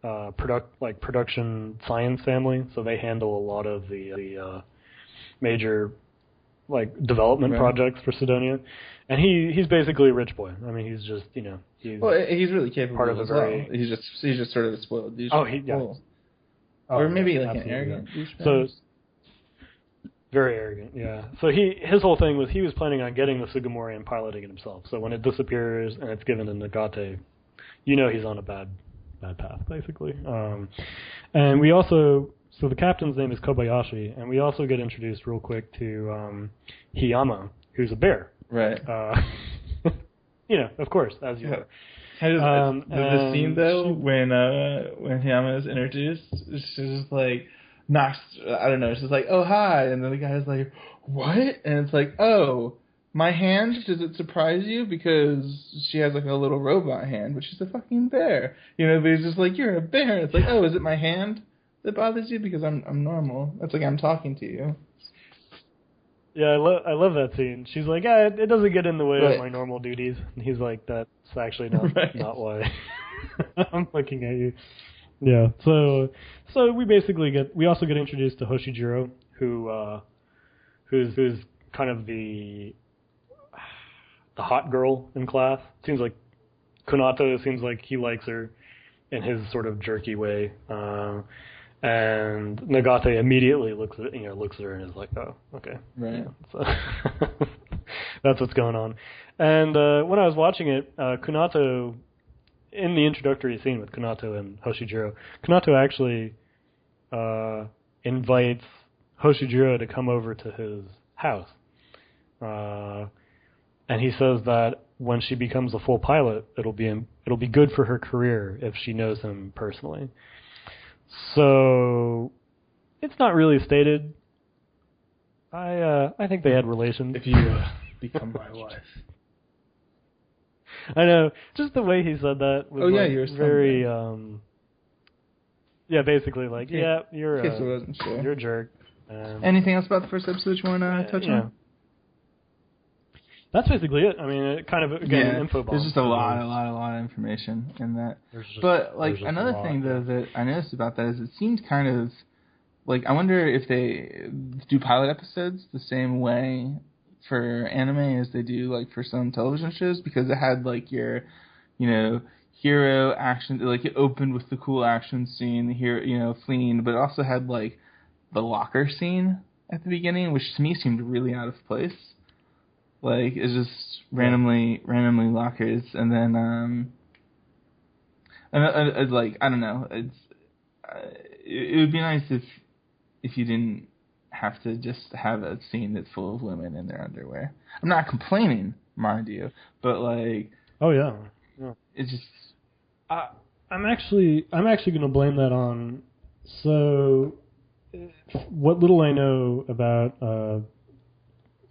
production science family, so they handle a lot of the major development projects for Sidonia, and he's basically a rich boy. I mean, he's just he's really capable. Part of a very he's just sort of a spoiled douche. Or maybe an arrogant douchebag. So very arrogant, yeah. So his whole thing was he was planning on getting the Sugimori and piloting it himself. So when it disappears and it's given to Nagate, he's on a bad path, basically. And we also, so the captain's name is Kobayashi, and we also get introduced real quick to Hiyama, who's a bear. Right. Of course, as you are. The scene though when Hiyama is introduced, she's just like knocks. I don't know. She's like, "Oh hi," and then the guy's like, "What?" And it's like, "Oh, my hand. Does it surprise you because she has like a little robot hand, but she's a fucking bear, But he's just like, "You're a bear." It's like, "Oh, is it my hand that bothers you because I'm normal?" It's like I'm talking to you. Yeah, I love that scene. She's like, yeah, it doesn't get in the way of Right. my normal duties. And he's like, that's actually not Right. not why. I'm looking at you. Yeah. So we also get introduced to Hoshijiro, who's kind of the hot girl in class. Seems like Kunato seems like he likes her in his sort of jerky way. And Nagate immediately looks at her and is like, oh, okay. Right. Yeah, so that's what's going on. And when I was watching it, Kunato, in the introductory scene with Kunato and Hoshijiro, Kunato actually invites Hoshijiro to come over to his house. And he says that when she becomes a full pilot, it'll be good for her career if she knows him personally. So it's not really stated. I think they had relations. If you become my wife. I know. Just the way he said that was you're very yeah, basically like, you're you're a jerk. Anything else about the first episode you want to touch on? That's basically it. I mean, it kind of, again, an info bomb. There's just a lot of information in that. But, like, another thing, though, that I noticed about that is it seems kind of, like, I wonder if they do pilot episodes the same way for anime as they do, like, for some television shows, because it had, like, your, hero action, like, it opened with the cool action scene, the hero, fleeing, but it also had, like, the locker scene at the beginning, which to me seemed really out of place. Like, it's just randomly lockers, and then, like, I don't know, it would be nice if you didn't have to just have a scene that's full of women in their underwear. I'm not complaining, mind you, but, like... Oh, yeah. It's just... I'm actually going to blame that on... So, what little I know about...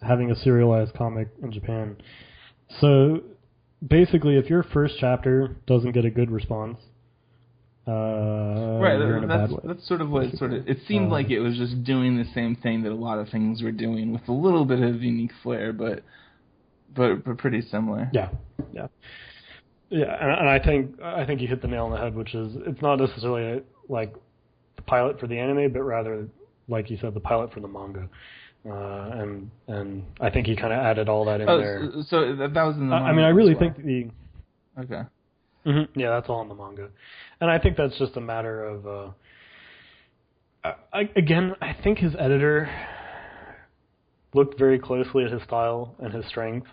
having a serialized comic in Japan. So basically, if your first chapter doesn't get a good response, you're in a bad way. That's sort of what it seemed like. It was just doing the same thing that a lot of things were doing with a little bit of unique flair, but pretty similar. Yeah. And I think you hit the nail on the head, which is it's not necessarily like the pilot for the anime, but rather, like you said, the pilot for the manga. And I think he kind of added all that in there. So that was in the manga. I mean, I really think the... Okay. Mm-hmm, yeah, that's all in the manga. And I think that's just a matter of... I think his editor looked very closely at his style and his strength,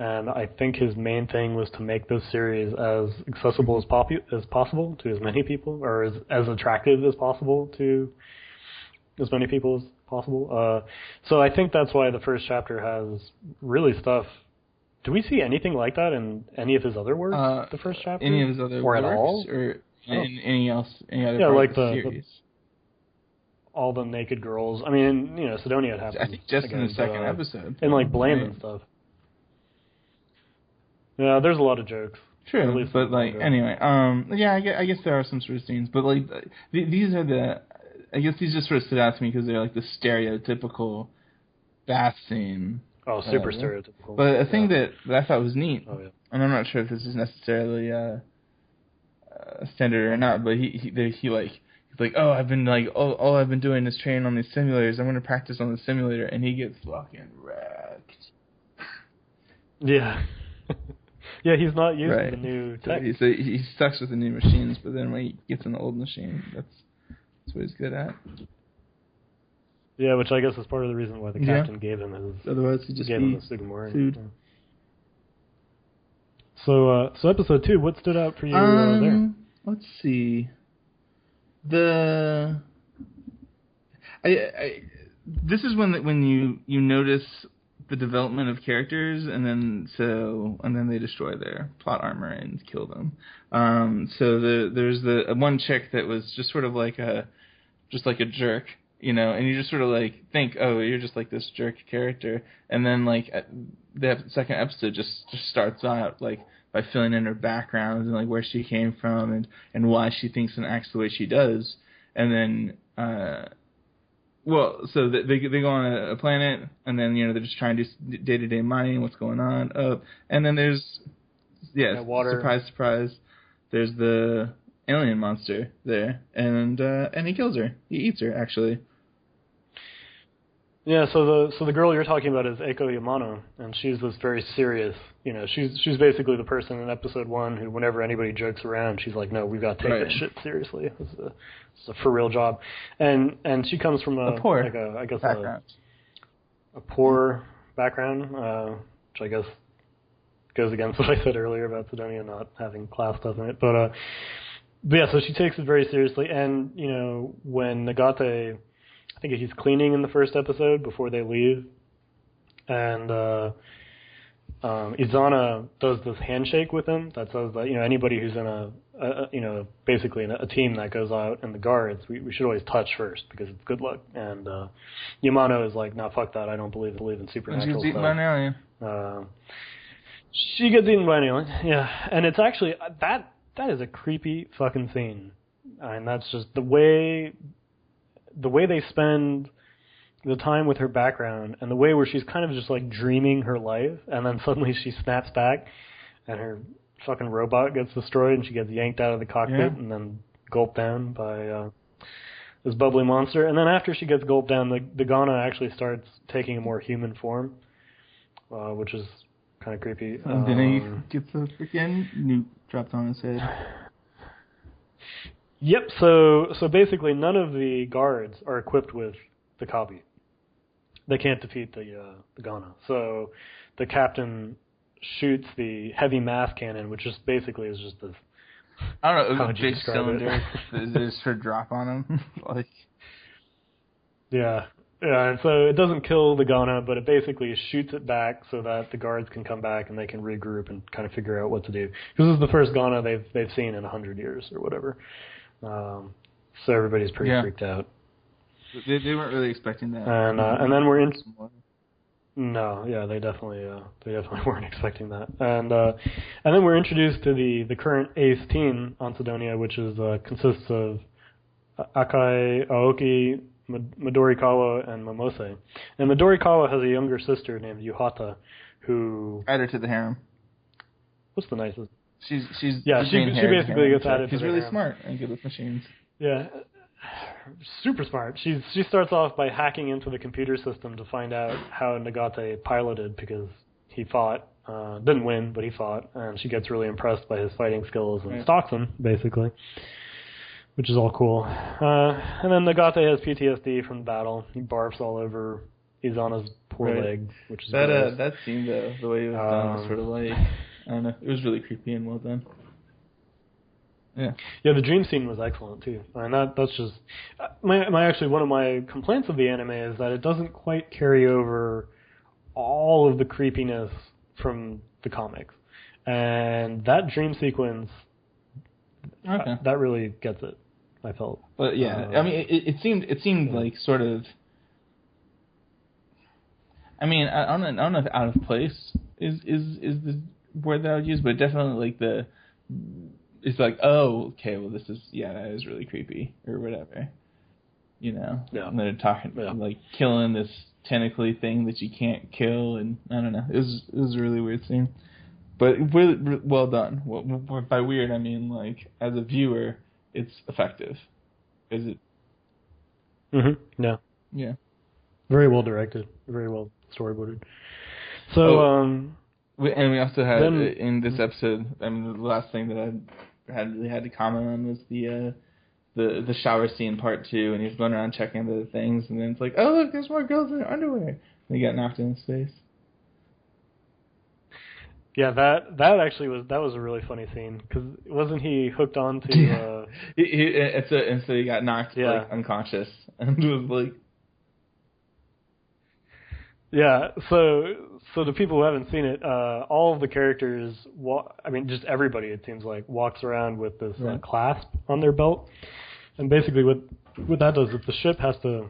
and I think his main thing was to make this series as accessible as possible to as many people, or as attractive as possible to as many people as possible. So I think that's why the first chapter has really stuff. Do we see anything like that in any of his other works? The first chapter, any of his other or works, at all, or in any other yeah, part like of the series? All the naked girls. I mean, Sidonia it happens. I think just in the second episode, and like Blame and stuff. Yeah, there's a lot of jokes. True, but like anyway, I guess there are some sort of scenes, but like these are the. I guess these just sort of stood out to me because they're like the stereotypical bath scene. Oh, super stereotypical. But a thing that I thought was neat, and I'm not sure if this is necessarily standard or not, but he's like, oh, I've been like, all I've been doing is training on these simulators. I'm going to practice on the simulator, and he gets fucking wrecked. Yeah. Yeah, he's not using the new tech. So he sucks with the new machines, but then when he gets an old machine, that's what he's good at. Yeah, which I guess is part of the reason why the captain gave him his. Otherwise, he just gave him the Sugimori food. Yeah. So episode 2, what stood out for you there? Let's see. This is when you notice the development of characters, and then they destroy their plot armor and kill them. So there's the one chick that was just sort of like a jerk, and you just sort of like think, oh, you're just like this jerk character, and then like the second episode just starts out like by filling in her background and like where she came from and why she thinks and acts the way she does, and then Well, so they go on a planet, and then they're just trying to do day-to-day mining, what's going on, and then there's water. Surprise, there's the alien monster there, and he kills her. He eats her, actually. Yeah, so the girl you're talking about is Eiko Yamano, and she's this very serious, she's basically the person in episode 1 who, whenever anybody jokes around, she's like, no, we've got to take this shit seriously. It's a for real job, and she comes from a poor background. A poor background, which I guess goes against what I said earlier about Sidonia not having class stuff in it, but yeah, so she takes it very seriously, and when Nagate, I think he's cleaning in the first episode before they leave, and Izana does this handshake with him that says that anybody who's in basically in a team that goes out in the guards, we should always touch first because it's good luck. And Yamano is like, nah, fuck that, I don't believe in supernatural stuff. She's eaten by an alien. She gets eaten by an alien, yeah, and it's actually that is a creepy fucking scene, and that's just the way they spend the time with her background, and the way where she's kind of just like dreaming her life, and then suddenly she snaps back, and her fucking robot gets destroyed, and she gets yanked out of the cockpit, and then gulped down by this bubbly monster. And then after she gets gulped down, the Ghana actually starts taking a more human form, which is kind of creepy. And then he gets a freaking nuke dropped on his head. Yep, so basically none of the guards are equipped with the Kabi. They can't defeat the Ghana. So the captain shoots the heavy mass cannon, which just basically is just this... I don't know, a big cylinder is for drop on him. Yeah, and so it doesn't kill the Ghana, but it basically shoots it back so that the guards can come back and they can regroup and kind of figure out what to do. Because this is the first Ghana they've seen in 100 years or whatever. So everybody's pretty freaked out. They weren't really expecting that. And then we're in. No, yeah, they definitely weren't expecting that. And then we're introduced to the current ace team on Sidonia, which consists of Akai, Aoki, Midorikawa, and Momose. And Midorikawa has a younger sister named Yuhata, who add her to the harem. What's the nicest? She basically gets added. She's to really harem. smart and good with machines. Yeah, super smart. She starts off by hacking into the computer system to find out how Nagate piloted because he fought, didn't win, but he fought, and she gets really impressed by his fighting skills and stalks him basically, which is all cool. And then Nagate has PTSD from the battle. He barfs all over Izana's poor leg, which is that scene though, the way it was done was sort of like, I don't know, it was really creepy and well done. Yeah, the dream scene was excellent too. And that's just one of my complaints of the anime is that it doesn't quite carry over all of the creepiness from the comics. And that dream sequence, that really gets it, I felt. But yeah, I mean, it seemed like sort of. I mean, I don't know if out of place is the word that I would use, but definitely like it's like, oh, okay, well, that is really creepy, or whatever, Yeah. And they're talking, like, killing this tentacly thing that you can't kill, and I don't know. It was a really weird scene. But really well done. Well, by weird, I mean, like, as a viewer, it's effective. Is it? Mm-hmm. Yeah. Yeah. Very well directed. Very well storyboarded. So, we also had in this episode. I mean, the last thing that I had to comment on was the shower scene part 2, and he's going around checking the things, and then it's like, oh look, there's more girls in their underwear. And he got knocked in his face. Yeah, that actually was a really funny scene because wasn't he hooked on to? And so he got knocked like unconscious, and it was like. Yeah, so the people who haven't seen it, all of the characters, just everybody, it seems like, walks around with this clasp on their belt. And basically what that does, if the ship has to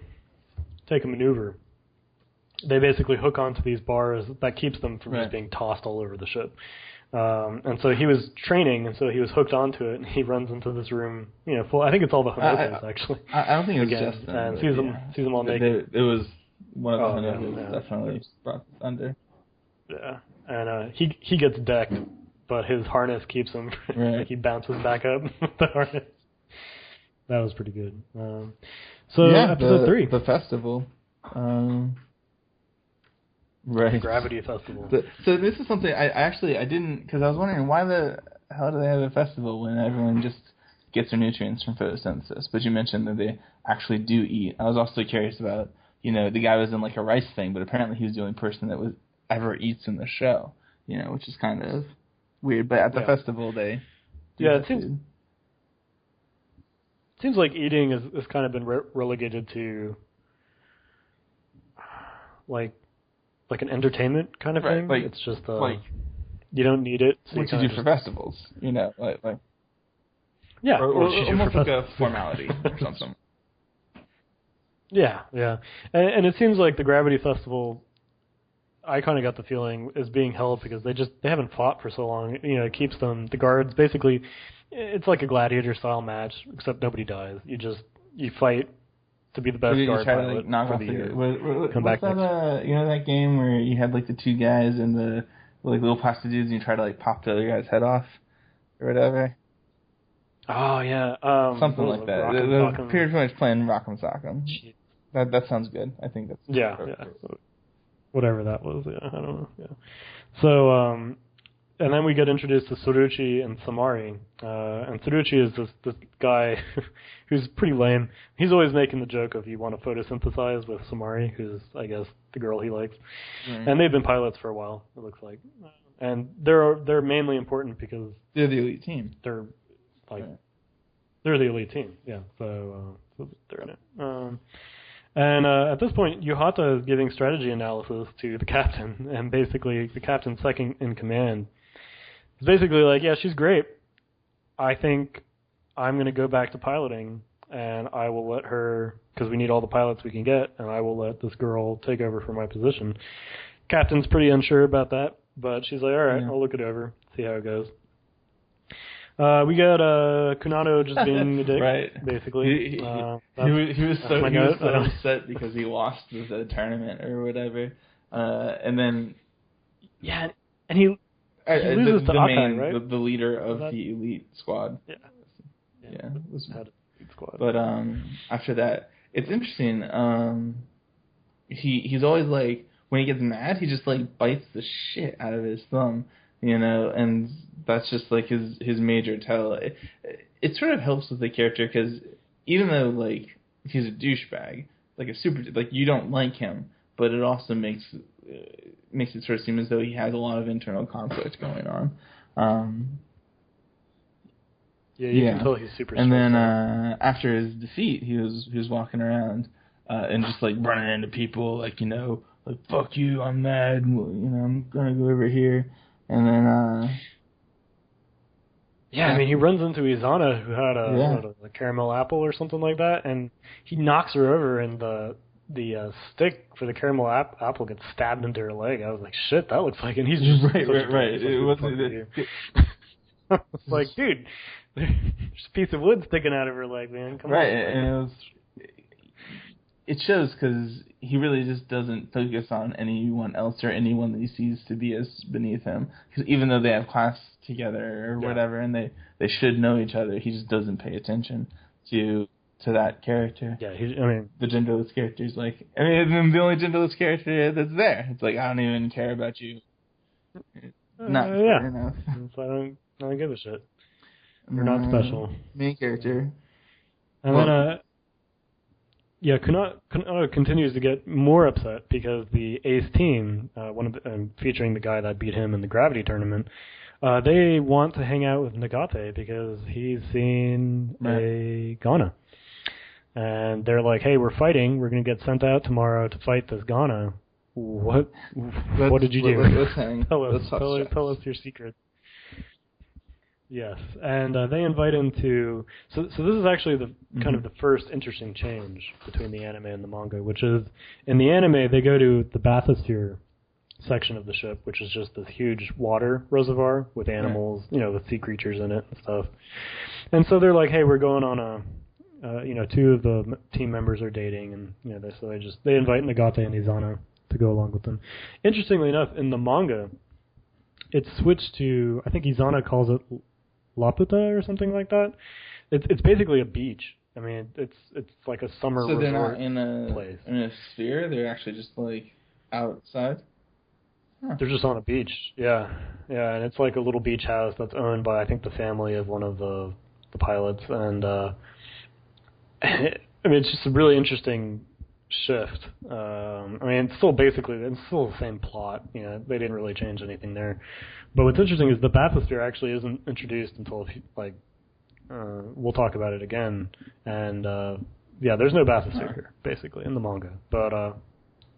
take a maneuver, they basically hook onto these bars that keeps them from just being tossed all over the ship. And so he was training, and so he was hooked onto it, and he runs into this room, full. I think it's all the Honokas, actually. I don't think it was again, just them. and sees them all naked. It was one of the Honokas definitely brought under. Yeah, and he gets decked, but his harness keeps him. Right. Like he bounces back up with the harness. That was pretty good. Episode 3, the festival. Right. Gravity Festival. So this is something I didn't, because I was wondering why the hell do they have a festival when everyone just gets their nutrients from photosynthesis? But you mentioned that they actually do eat. I was also curious about, the guy was in like a rice thing, but apparently he was the only person that ever eats in the show, which is kind of weird. But at the festival they do it seems like eating has kind of been relegated to like an entertainment kind of thing. Like, it's just you don't need it. So what you do for festivals, like yeah, or almost like a formality or something. Yeah, and it seems like the Gravity Festival, I kind of got the feeling, is being held because they haven't fought for so long. It keeps them, the guards, basically, it's like a gladiator style match, except nobody dies. You fight to be the best guard pilot for the year. Come back next. That game where you had like the two guys and the like little plastic dudes, and you try to like pop the other guy's head off or whatever. Oh yeah, something like that. They're pretty much playing Rock'em Sock'em. That sounds good. I think that's yeah. Whatever that was, I don't know. Yeah. So, and then we get introduced to Tsuruchi and Samari. And Tsuruchi is this guy who's pretty lame. He's always making the joke of you want to photosynthesize with Samari, who's, I guess, the girl he likes. Mm-hmm. And they've been pilots for a while, it looks like. And they're mainly important because they're the elite team. They're they're the elite team, yeah. So they're in it. And at this point, Yuhata is giving strategy analysis to the captain, and basically the captain's second in command is basically like, yeah, she's great. I think I'm going to go back to piloting, and I will let her, because we need all the pilots we can get, and I will let this girl take over for my position. Captain's pretty unsure about that, but she's like, all right, I'll look it over, see how it goes. We got Kunano just being a dick, right. Basically. He was so upset because he lost the tournament or whatever. And then... Yeah, and he loses to Akai, right? The leader of the elite squad. Yeah. It was elite squad. But after that, it's interesting. He's always like, when he gets mad, he just like bites the shit out of his thumb. And that's just like his major tell. It sort of helps with the character because even though like he's a douchebag, like a super, like you don't like him, but it also makes it sort of seem as though he has a lot of internal conflict going on. You can tell he's super. And then after his defeat, he was walking around and just like running into people, like like fuck you, I'm mad, I'm gonna go over here. And then, I mean, he runs into Izana, who had a caramel apple or something like that, and he knocks her over, and the stick for the caramel apple gets stabbed into her leg. I was like, shit, that looks like, and he's just right. It wasn't. It's like, dude, there's a piece of wood sticking out of her leg, man. Come on. Right, and it shows because he really just doesn't focus on anyone else or anyone that he sees to be as beneath him. Because even though they have class together or whatever, and they should know each other, he just doesn't pay attention to that character. Yeah, the genderless character is like, I'm the only genderless character that's there. It's like, I don't even care about you. Not fair enough. So I don't give a shit. You're not special. Main character. And then Kunano continues to get more upset because the Ace team, featuring the guy that beat him in the Gravity tournament, they want to hang out with Nagate because he's seen a Ghana. And they're like, hey, we're fighting. We're going to get sent out tomorrow to fight this Ghana. What did you do? Tell us your secret. Yes, and they invite him to. So this is actually the kind of the first interesting change between the anime and the manga, which is in the anime they go to the bathysphere section of the ship, which is just this huge water reservoir with animals, with sea creatures in it and stuff. And so they're like, hey, we're going on a, two of the team members are dating, and so they invite Nagata and Izana to go along with them. Interestingly enough, in the manga, it's switched to, I think Izana calls it Laputa or something like that. It's basically a beach. I mean, it's like a summer resort. So they're not in a place. In a sphere. They're actually just like outside. Huh. They're just on a beach. Yeah, and it's like a little beach house that's owned by, I think, the family of one of the pilots. And I mean, it's just a really interesting shift. I mean, it's still the same plot. They didn't really change anything there. But what's interesting is the bathysphere actually isn't introduced until we'll talk about it again. And there's no bathysphere here basically in the manga. But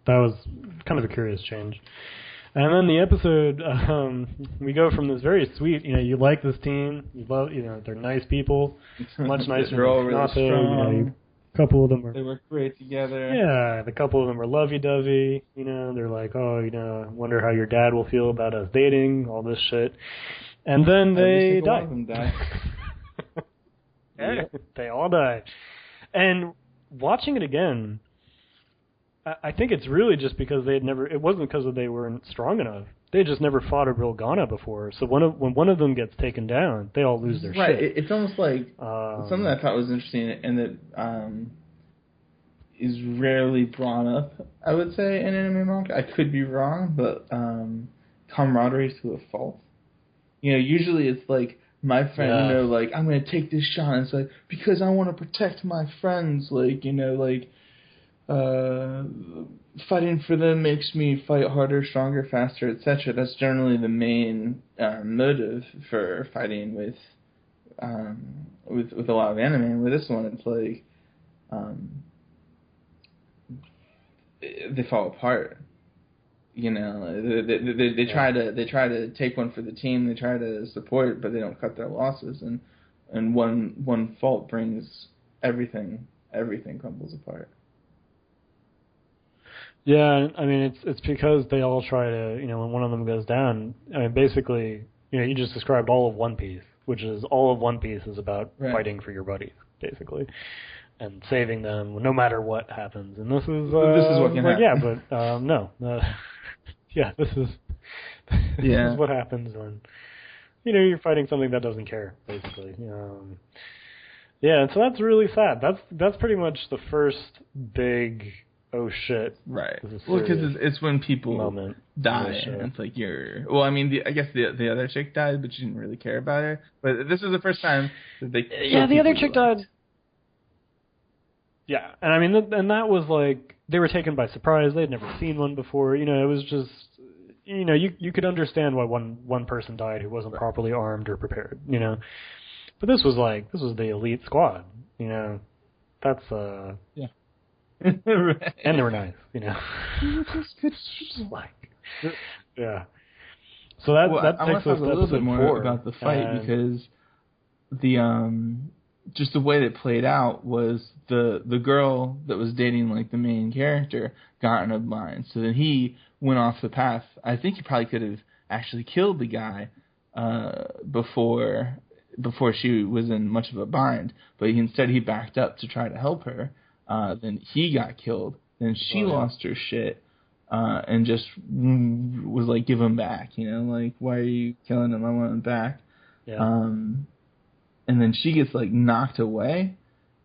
that was kind of a curious change. And then the episode, we go from this very sweet, you like this team, you love, they're nice people, much nicer they're all than really strong. A couple of them are. They work great together. Yeah, the couple of them are lovey-dovey. They're like, oh, wonder how your dad will feel about us dating, all this shit. And then they die. One of them die. Yeah, they all die. And watching it again, I think it's really just because it wasn't because they weren't strong enough. They just never fought a real Ghana before. So when one of them gets taken down, they all lose their shit. Right. It's almost like something I thought was interesting and that is rarely brought up, I would say, in anime manga. I could be wrong, but camaraderie to a fault. Usually it's like my friend, I'm going to take this shot. And it's like, because I want to protect my friends, fighting for them makes me fight harder, stronger, faster, etc. That's generally the main motive for fighting with a lot of anime. And with this one, it's like they fall apart. They try to take one for the team. They try to support, but they don't cut their losses. And one fault brings everything crumbles apart. Yeah, I mean, it's because they all try to, when one of them goes down, I mean, basically, you just described all of One Piece, which is all of One Piece is about fighting for your buddies, basically, and saving them no matter what happens. And this is what can happen. Yeah, but no. This is what happens when, you're fighting something that doesn't care, basically. And so that's really sad. That's pretty much the first big... oh shit! Right. Well, because it's when people die, and it's like you're. Well, I mean, I guess the other chick died, but you didn't really care about her. But this was the first time that they. Yeah, the other chick died. Yeah, and I mean, and that was like they were taken by surprise. They'd never seen one before. It was just, you could understand why one person died who wasn't properly armed or prepared. But this was the elite squad. That's yeah. Right. And they were nice, yeah. So that takes us to a little bit more 4, about the fight because the just the way that it played out was the girl that was dating the main character got in a bind, so then he went off the path. I think he probably could have actually killed the guy before she was in much of a bind, but instead he backed up to try to help her. Then he got killed. Then she lost her shit and just was like, give him back. Why are you killing him? I want him back. Yeah. And then she gets knocked away.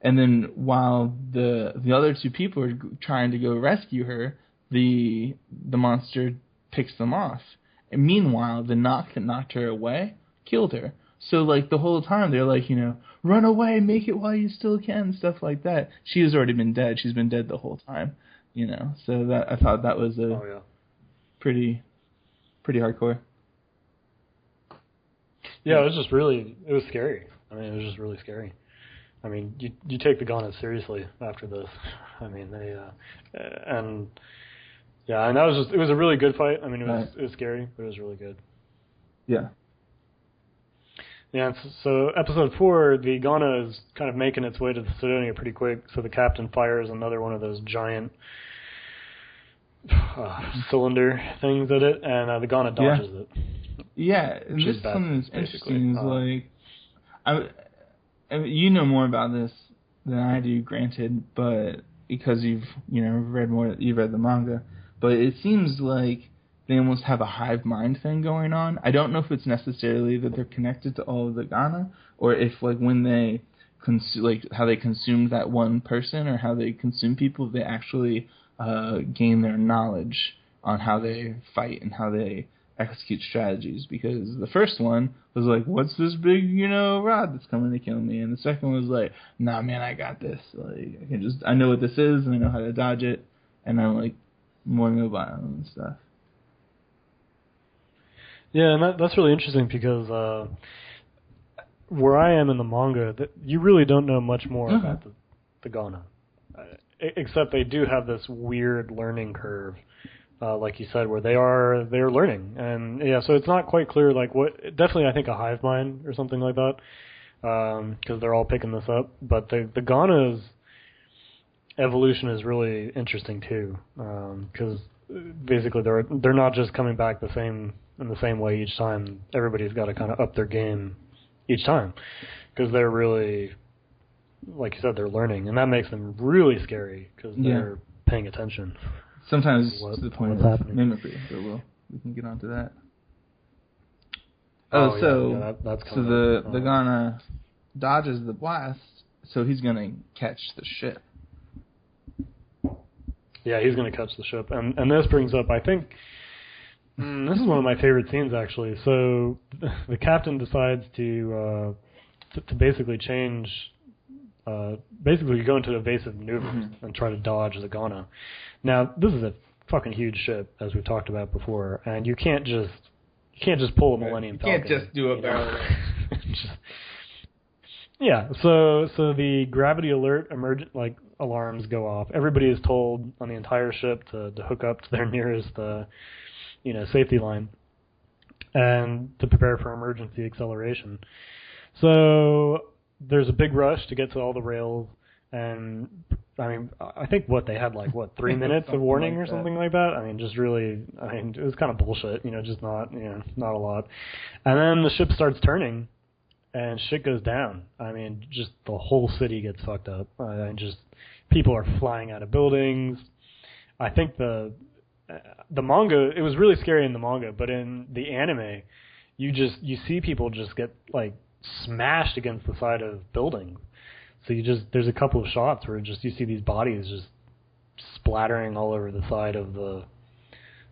And then while the other two people are trying to go rescue her, the monster picks them off. And meanwhile, the knock that knocked her away killed her. So, the whole time, they're run away, make it while you still can, stuff like that. She has already been dead. She's been dead the whole time, So that I thought that was pretty hardcore. Yeah, it was scary. I mean, it was just really scary. I mean, you take the Ghana seriously after this. I mean, and that it was a really good fight. I mean, it was scary, but it was really good. Yeah. Yeah, so episode 4, the Ghana is kind of making its way to the Sidonia pretty quick, so the captain fires another one of those giant cylinder things at it, and the Ghana dodges it. Yeah, and this is something that's interesting. Is I mean, you know more about this than I do, granted, but because you've read the manga, but it seems like they almost have a hive mind thing going on. I don't know if it's necessarily that they're connected to all of the Ghana, or if like when they how they consumed that one person, or how they consume people, they actually gain their knowledge on how they fight and how they execute strategies. Because the first one was like, what's this big, rod that's coming to kill me? And the second one was like, nah, man, I got this. Like, I know what this is, and I know how to dodge it, and I'm like more mobile and stuff. Yeah, and that's really interesting because where I am in the manga, you really don't know much more about the Ghana, except they do have this weird learning curve, like you said, where they're learning, and yeah, so it's not quite clear like what. Definitely, I think a hive mind or something like that, because they're all picking this up. But the Ghana's evolution is really interesting too, because basically they're not just coming back in the same way each time. Everybody's got to kind of up their game each time, because they're really, like you said, they're learning, and that makes them really scary because they're paying attention. Sometimes to the point of mimicry, but we can get onto that. The Ghana dodges the blast, so he's gonna catch the ship. Yeah, he's gonna catch the ship, and this brings up, I think, this is one of my favorite scenes actually. So the captain decides to basically change. Basically go into evasive maneuvers and try to dodge the Ghana. Now, this is a fucking huge ship, as we've talked about before, and you can't just pull a Millennium Falcon. You can't just do a barrel. Yeah, so the gravity alert alarms go off. Everybody is told on the entire ship to hook up to their nearest safety line and to prepare for emergency acceleration. So there's a big rush to get to all the rails, and I mean, I think they had 3 minutes of warning or something like that. I mean, just really, it was kind of bullshit, just not a lot. And then the ship starts turning, and shit goes down. I mean, just the whole city gets fucked up. And just people are flying out of buildings. I think the manga, it was really scary in the manga, but in the anime, you see people just get smashed against the side of buildings. So there's a couple of shots where you see these bodies just splattering all over the side of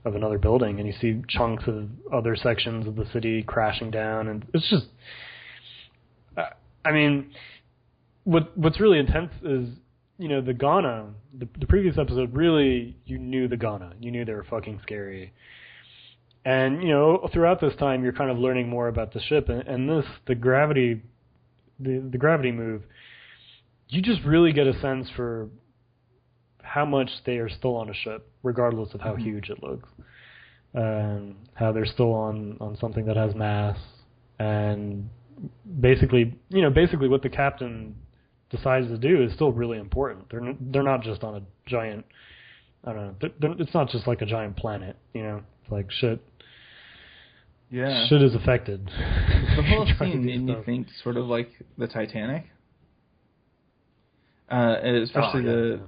another building, and you see chunks of other sections of the city crashing down, and it's just, I mean, what's really intense is, the Ghana, the previous episode, really, you knew the Ghana. You knew they were fucking scary. And, throughout this time, you're kind of learning more about the ship, and the gravity move, you just really get a sense for how much they are still on a ship, regardless of how huge it looks. How they're still on something that has mass, and basically what the captain decides to do is still really important. They're not just on a giant, I don't know, it's not just like a giant planet, it's like shit. Yeah. Shit is affected. The whole scene made me think sort of like the Titanic. Especially the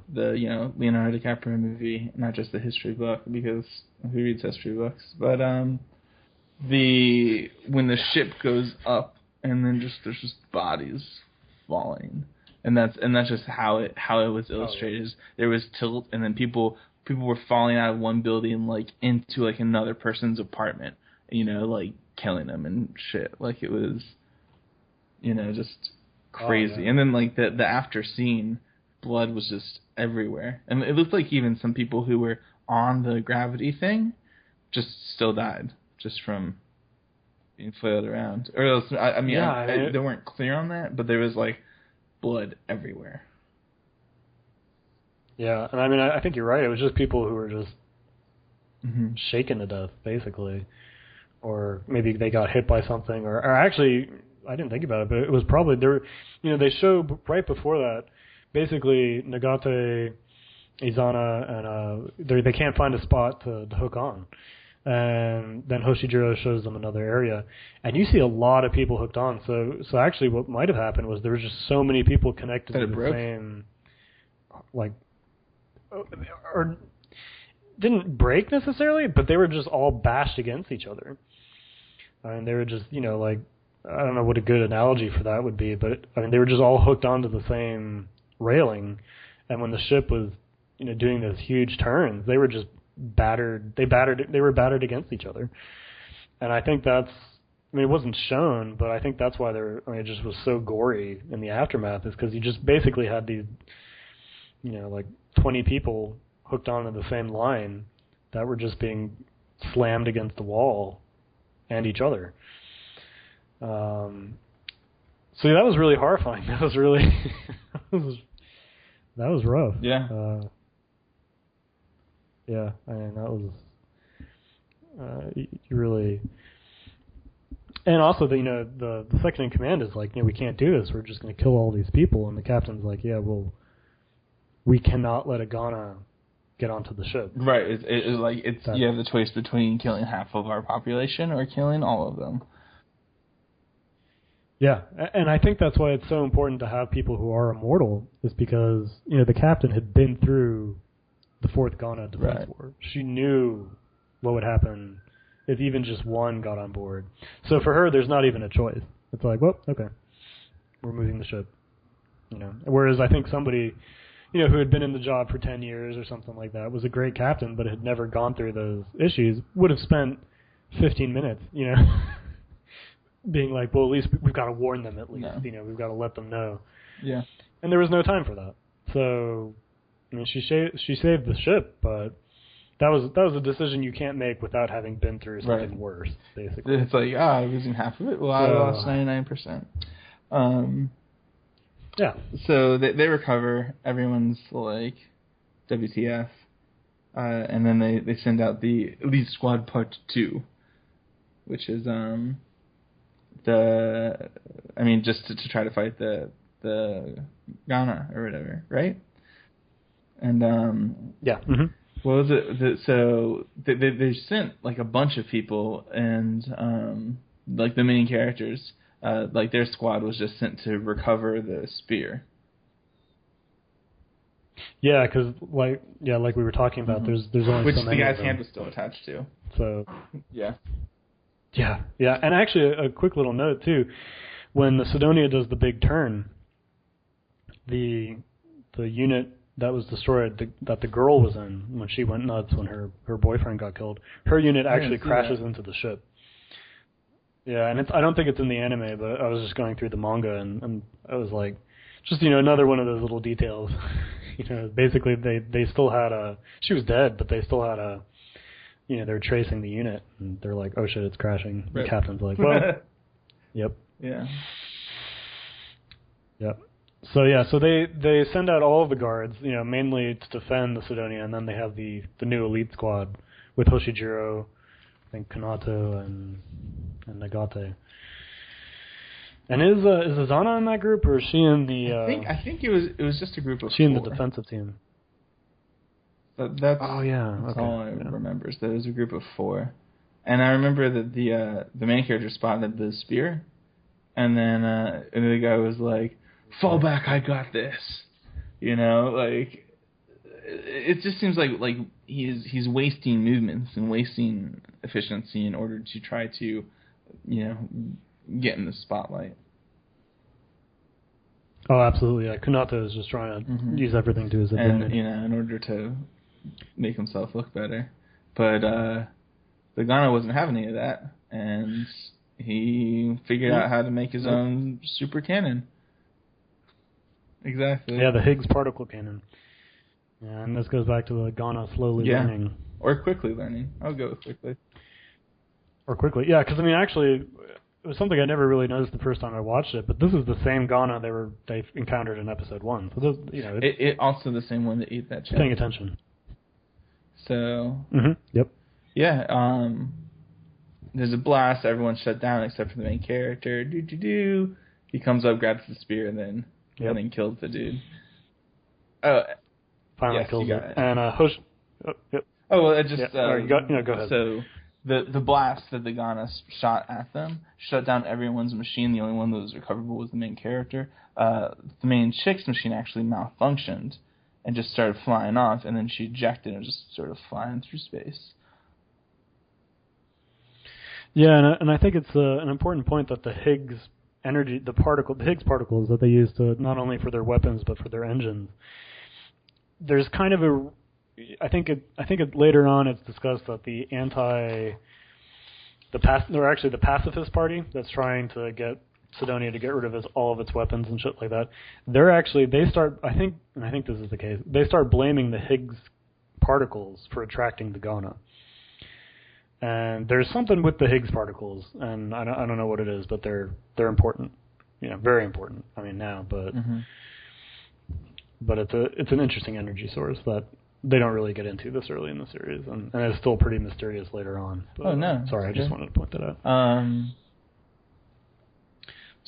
Leonardo DiCaprio movie, not just the history book, because who reads history books? But when the ship goes up and then there's just bodies falling, and that's just how it was illustrated. There was tilt, and then people were falling out of one building into another person's apartment, killing them and shit. It was just crazy. Oh, yeah. And then the after scene, blood was just everywhere, and it looked like even some people who were on the gravity thing just still died just from being flailed around. Or else, they weren't clear on that, but there was blood everywhere. Yeah, and I think you're right. It was just people who were just shaken to death, basically, or maybe they got hit by something, or actually, I didn't think about it, but it was probably they show right before that. Basically, Nagate Izana, and they can't find a spot to hook on. And then Hoshijiro shows them another area, and you see a lot of people hooked on. So actually, what might have happened was there was just so many people connected to the same, like, or didn't break necessarily, but they were just all bashed against each other. I mean, they were just, like, I don't know what a good analogy for that would be, but I mean, they were just all hooked onto the same railing, and when the ship was, doing those huge turns, they were just battered. They were battered against each other, and I think that's. I mean, it wasn't shown, but I think that's why it just was so gory in the aftermath, is because you just basically had these, like 20 people hooked onto the same line that were just being slammed against the wall and each other. So that was really horrifying. That was really that was rough. Yeah. Yeah, I mean, that was you really. And also, the second in command is like, we can't do this. We're just going to kill all these people. And the captain's like, yeah, well, we cannot let a Ghana get onto the ship. Right. It's like you have the choice between killing half of our population or killing all of them. Yeah, and I think that's why it's so important to have people who are immortal, is because, the captain had been through the Fourth Ghana Defense War. She knew what would happen if even just one got on board. So for her, there's not even a choice. It's like, well, okay, we're moving the ship. Whereas I think somebody, who had been in the job for 10 years or something like that, was a great captain, but had never gone through those issues, would have spent 15 minutes, being like, well, at least we've got to warn them at least. No. We've got to let them know. Yeah. And there was no time for that. So, I mean, she saved the ship, but that was a decision you can't make without having been through something worse, basically. It's like, I'm losing half of it. Well, I lost 99%. Yeah. So they recover. Everyone's like, WTF. And then they send out the Elite Squad Part 2, which is just to try to fight the Ghana or whatever, right? And yeah. Mm-hmm. What was it? So they sent like a bunch of people, and like the main characters, like their squad was just sent to recover the spear. Yeah, because like we were talking about, there's only which so many the guy's of them. hand was still attached to. So yeah. Yeah, and actually a quick little note too, when the Sidonia does the big turn, the unit that was destroyed, that the girl was in when she went nuts when her boyfriend got killed, her unit actually crashes into the ship. Yeah, and I don't think it's in the anime, but I was just going through the manga, and I was like, just another one of those little details. Basically they still had she was dead, but they still had they're tracing the unit, and they're like, oh shit, it's crashing. Right. The captain's like, well, yep. Yeah. Yep. So they send out all of the guards, mainly to defend the Sidonia, and then they have the new elite squad with Hoshijiro, I think Kanato and Nagate. And is Azana in that group, or is she in the? I think it was just a group of. She in the 4. defensive team. That's oh yeah, that's okay. all I remember. Is that it was a group of 4, and I remember that the main character spotted the spear, and then the guy was like, "Fall back, I got this," like it just seems like he's wasting movements and wasting efficiency in order to try to, get in the spotlight. Oh, absolutely. Yeah, Kunata is just trying to use everything to his advantage. And, in order to make himself look better. But the Ghana wasn't having any of that, and he figured out how to make his own super cannon. Exactly. Yeah, the Higgs particle cannon. Yeah, and this goes back to the Ghana slowly learning. Or quickly learning. I'll go with quickly. Or quickly. Yeah, because, actually, it was something I never really noticed the first time I watched it, but this is the same Ghana they encountered in episode 1. So, it's also the same one that ate that chest. Paying attention. So. Yep. Yeah, there's a blast, everyone's shut down except for the main character. He comes up, grabs the spear, and then kills the dude. Oh, finally Yes, kills you her. got it. And yep. Oh, well, it just... Yeah. Sorry, go ahead. So the blast that the Ghana shot at them shut down everyone's machine. The only one that was recoverable was the main character. The main chick's machine actually malfunctioned and just started flying off, and then she ejected and just sort of flying through space. Yeah, and I think it's an important point that the Higgs energy, the Higgs particles that they use to not only for their weapons but for their engines. There's kind of I think later on it's discussed that the pacifist party that's trying to get Sidonia to get rid of all of its weapons and shit like that. I think this is the case. They start blaming the Higgs particles for attracting the Ghana. And there's something with the Higgs particles, and I don't know what it is, but they're important, very important. I mean now, but it's an interesting energy source that they don't really get into this early in the series, and it's still pretty mysterious later on. But, sorry, I just wanted to point that out.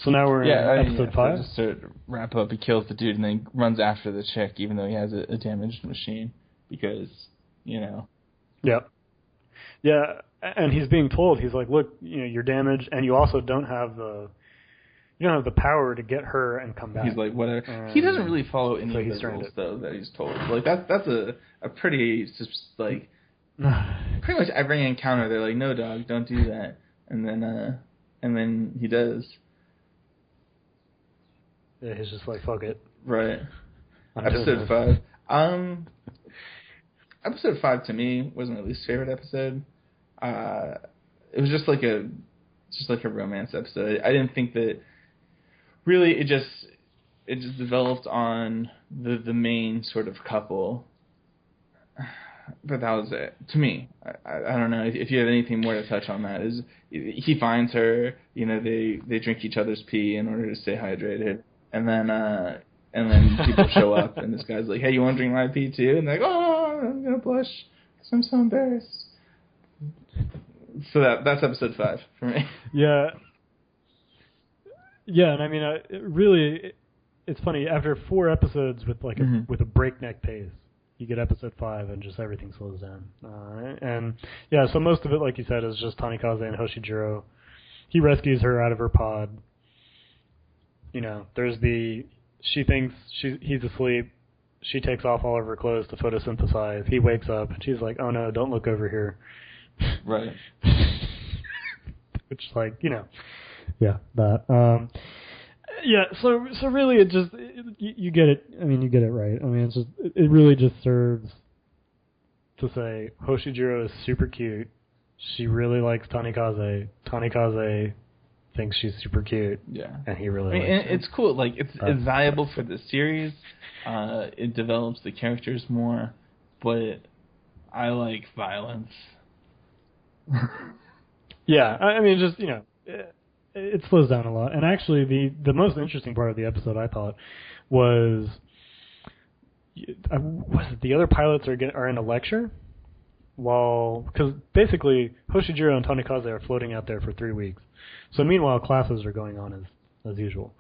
So now we're in episode 5. Just to wrap up, he kills the dude and then runs after the chick, even though he has a damaged machine, because Yep. Yeah, and he's being told, he's like, look, you're damaged, and you also don't have the power to get her and come back. He's like, whatever. He doesn't really follow any of the rules, though, that he's told. Like, that's a pretty, like, pretty much every encounter, they're like, no, dog, don't do that. And then he does. Yeah, he's just like, fuck it. Right. Episode 5. Episode 5 to me was my least favorite episode. It was just like a romance episode. I didn't think that really it just developed on the main sort of couple. But that was it to me. I don't know if you have anything more to touch on that. Is he finds her? They drink each other's pee in order to stay hydrated, and then people show up, and this guy's like, "Hey, you want to drink my pee too?" And they're like, "Oh, I'm gonna blush because I'm so embarrassed." So that's episode 5 for me. Yeah, and I mean, it's funny. After 4 episodes with with a breakneck pace, you get episode 5, and just everything slows down. And yeah, so most of it, like you said, is just Tanikaze and Hoshijiro. He rescues her out of her pod. She thinks he's asleep. She takes off all of her clothes to photosynthesize. He wakes up, and she's like, "Oh no, don't look over here." Right. Which, that. Yeah. So really, it just you get it. I mean, you get it right. I mean, it really just serves to say Hoshijiro is super cute. She really likes Tanikaze. Tanikaze thinks she's super cute. Yeah. And he really likes her. It's cool. Like, it's valuable for the series. It develops the characters more, but I like violence. Yeah, I mean, just, it slows down a lot. And actually, the most interesting part of the episode, I thought, was the other pilots are in a lecture? Because basically, Hoshijiro and Tanikaze are floating out there for 3 weeks. So meanwhile, classes are going on as usual.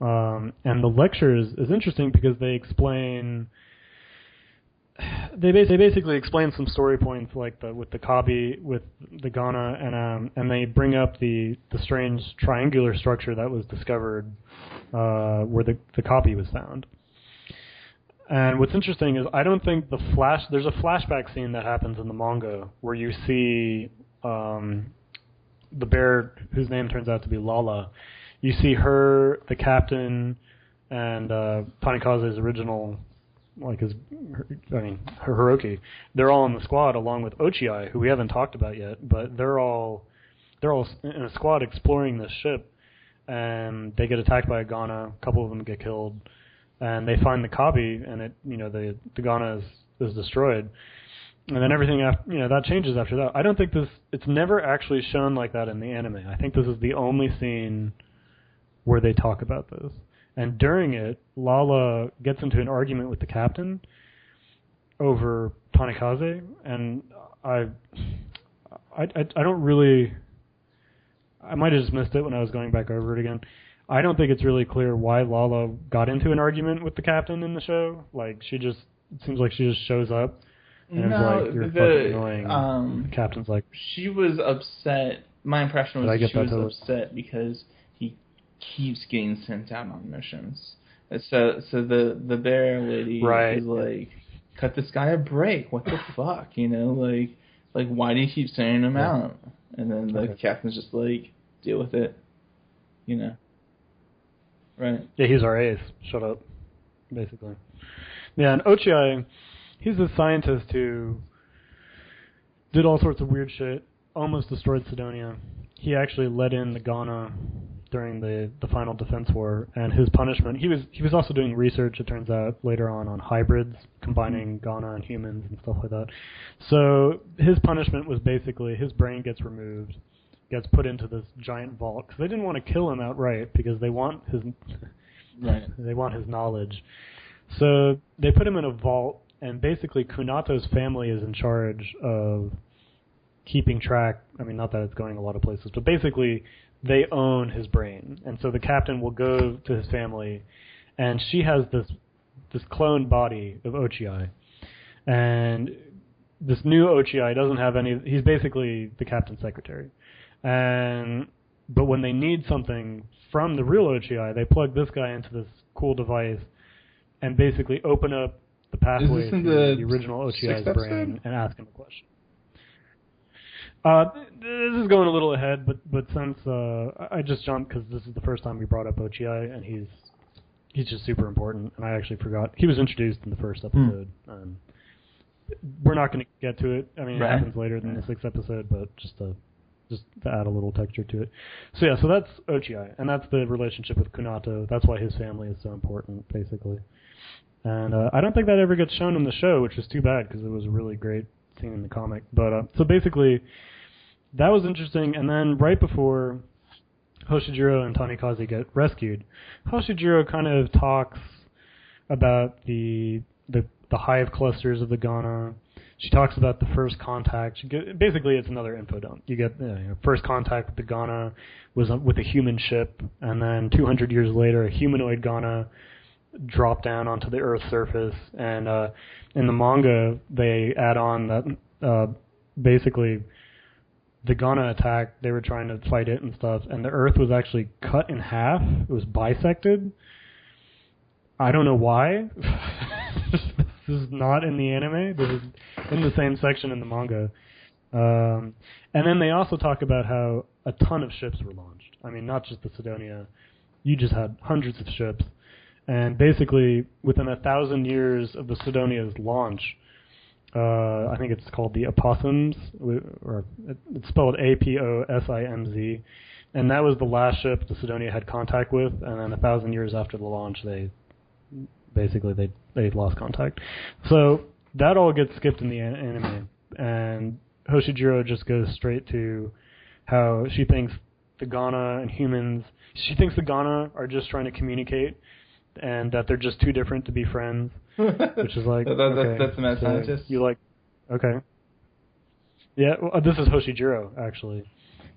And the lecture is interesting because they explain... They basically explain some story points like with the Kabi, with the Ghana, and they bring up the strange triangular structure that was discovered where the Kabi was found. And what's interesting is I don't think there's a flashback scene that happens in the manga where you see the bear whose name turns out to be Lala. You see her, the captain, and Tanikaze's original, her Hiroki. They're all in the squad along with Ochiai, who we haven't talked about yet, but they're all in a squad exploring this ship, and they get attacked by a Ghana. A couple of them get killed, and they find the Kabi, and the Ghana is destroyed. And then everything that changes after that. I don't think it's never actually shown like that in the anime. I think this is the only scene where they talk about this. And during it, Lala gets into an argument with the captain over Tanikaze, and I don't really... I might have just missed it when I was going back over it again. I don't think it's really clear why Lala got into an argument with the captain in the show. Like, she just It seems like she just shows up and No, is like, you're fucking annoying. The captain's like, she was upset. My impression was that she was totally upset because he keeps getting sent out on missions. And so the bear lady is like, cut this guy a break. What the fuck, you know? Like why do you keep sending him out? And then the captain's just like, deal with it, you know? Right. Yeah, he's our ace. Shut up, basically. Yeah, and Ochi, he's a scientist who did all sorts of weird shit, almost destroyed Sidonia. He actually let in the Ghana during the final defense war, and his punishment, he was also doing research, it turns out, later on hybrids, combining Ghana and humans and stuff like that. So his punishment was basically his brain gets removed, gets put into this giant vault, because they didn't want to kill him outright, because they want his they want his knowledge. So they put him in a vault, and basically Kunato's family is in charge of keeping track. I mean, not that it's going a lot of places, but basically they own his brain. And so the captain will go to his family, and she has this cloned body of Ochi. And this new Ochi doesn't have any... He's basically the captain's secretary. But when they need something from the real Ochi, they plug this guy into this cool device and basically open up the pathway to the original Ochi's brain and ask him a question. This is going a little ahead, but since I just jumped because this is the first time we brought up Ochi, and he's just super important, and I actually forgot. He was introduced in the first episode. We're not going to get to it. I mean, it happens later than the sixth episode, but just to add a little texture to it. So yeah, so that's Ochi, and that's the relationship with Kunato. That's why his family is so important, basically. And I don't think that ever gets shown in the show, which is too bad because it was a really great scene in the comic. But so basically, that was interesting. And then right before Hoshijiro and Tanikaze get rescued, Hoshijiro kind of talks about the hive clusters of the Ghana. She talks about the first contact. Basically, it's another info dump. You get first contact with the Ghana was with a human ship, and then 200 years later, a humanoid Ghana dropped down onto the Earth's surface. And in the manga, they add on that basically the Ghana attack, they were trying to fight it and stuff, and the Earth was actually cut in half. It was bisected. I don't know why. This is not in the anime. This is in the same section in the manga. And then they also talk about how a ton of ships were launched. I mean, not just the Sidonia. You just had hundreds of ships. And basically, within 1,000 years of the Sidonia's launch, I think it's called the Opossums, or it's spelled Aposimz, and that was the last ship the Sidonia had contact with, and then 1,000 years after the launch, they lost contact. So that all gets skipped in the anime, and Hoshijiro just goes straight to how she thinks the Ghana and humans, she thinks the Ghana are just trying to communicate, and that they're just too different to be friends, which is like, that's the mad scientist. You like, okay. Yeah, well, this is Hoshijiro, actually,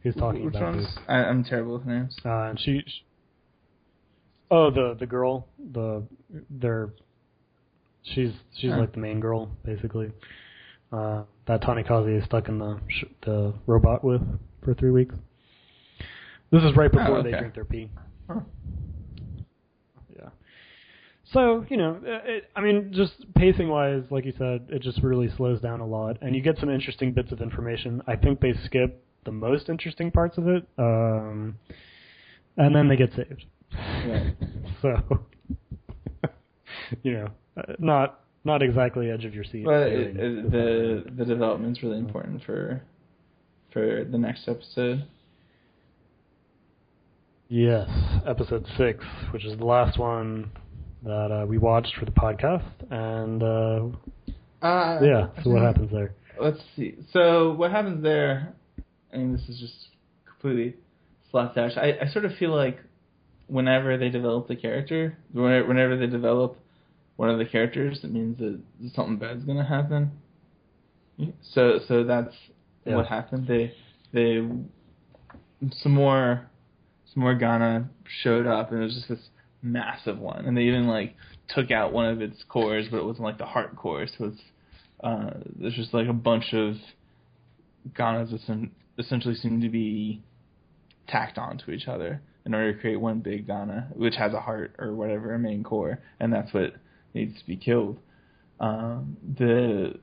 who's talking Which about ones? this. I'm terrible with names. And the girl, she's like the main girl, basically. That Tanikaze is stuck in the robot with for 3 weeks. This is right before they drink their pee. Huh. Yeah. So, I mean, just pacing-wise, like you said, it just really slows down a lot, and you get some interesting bits of information. I think they skip the most interesting parts of it, and then they get saved. Right. So, not exactly edge of your seat. But the development's really important for the next episode. Yes, episode 6, which is the last one that we watched for the podcast, and so what happens there? Let's see. So what happens there, and this is just completely slapdash, I sort of feel like whenever they develop the character, whenever they develop one of the characters, it means that something bad's going to happen. So that's what happened. They some more Ghana showed up, and it was just this massive one, and they even like took out one of its cores, but it wasn't like the heart core. So it's there's just like a bunch of Ganas that essentially seem to be tacked onto each other in order to create one big Ghana, which has a heart or whatever, a main core, and that's what needs to be killed. The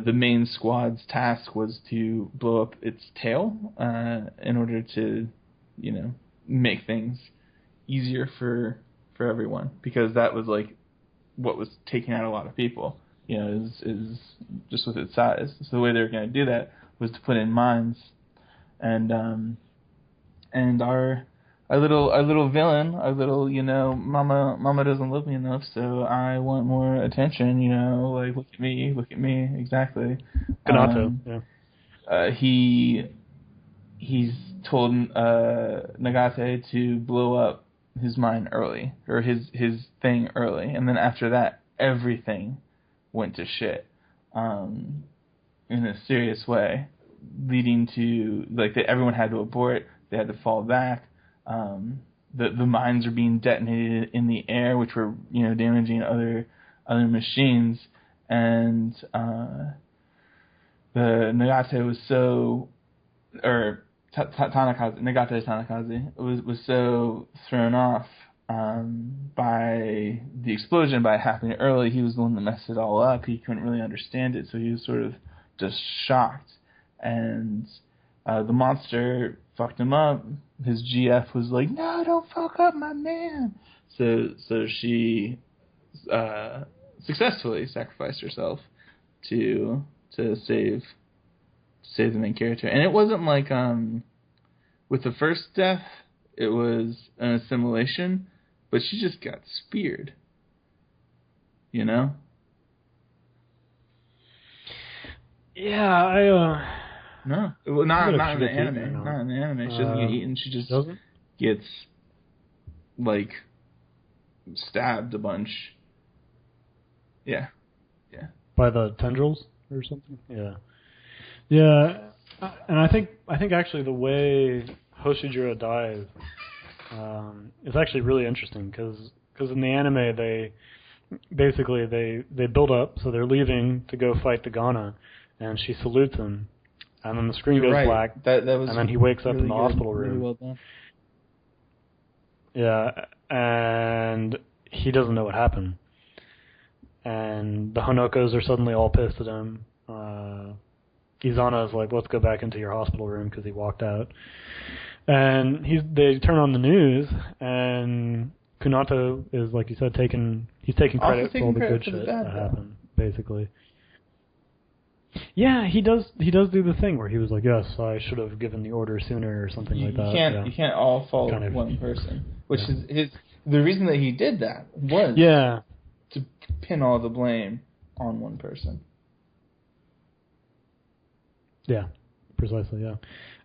main squad's task was to blow up its tail in order to, make things easier for everyone, because that was like what was taking out a lot of people. Is just with its size. So the way they were going to do that was to put in mines, and our little villain, our little, mama doesn't love me enough, so I want more attention, like look at me, exactly. Kanato, yeah. He's told Nagate to blow up his mine early, or his thing early, and then after that, everything went to shit, in a serious way, leading to everyone had to abort. They had to fall back. The mines are being detonated in the air, which were damaging other machines, and the Nagate was so, or Nagate Tanakaze was so thrown off by the explosion, by it happening early. He was the one that messed it all up. He couldn't really understand it, so he was sort of just shocked. And the monster fucked him up. His GF was like, "No, don't fuck up my man." So she successfully sacrificed herself to save the main character. And it wasn't like with the first death, it was an assimilation, but she just got speared. Yeah, I No, well, not in the anime. Not in the anime. She doesn't get eaten. She just gets like stabbed a bunch. Yeah. By the tendrils or something. Yeah. And I think actually the way Hoshijiro dies is actually really interesting, because in the anime they build up, so they're leaving to go fight the Ghana, and she salutes him. And then the screen goes black, that was, and then he wakes up really in the good, hospital room. Really well done. Yeah, and he doesn't know what happened. And the Honokos are suddenly all pissed at him. Izana is like, "Let's go back into your hospital room," because he walked out. And they turn on the news, and Kunato is, like you said, he's taking credit for all the good shit that happened, basically. Yeah, he does do the thing where he was like, "Yes, I should have given the order sooner," or something like that. You can't all fault one person, which is the reason that he did that was to pin all the blame on one person. Yeah, precisely. Yeah,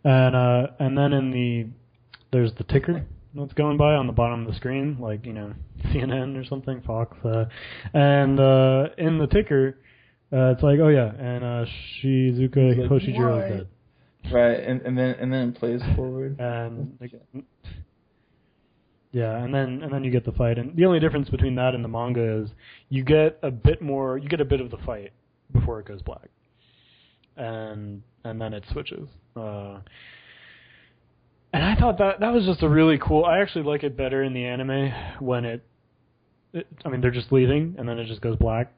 and then there's the ticker that's going by on the bottom of the screen, like CNN or something, Fox, and in the ticker. It's like, oh yeah, and Shizuka Hoshijiro is dead. Right, and then it plays forward. And and then you get the fight. And the only difference between that and the manga is you get a bit of the fight before it goes black, and then it switches. And I thought that was just a really cool. I actually like it better in the anime when they're just leaving and then it just goes black.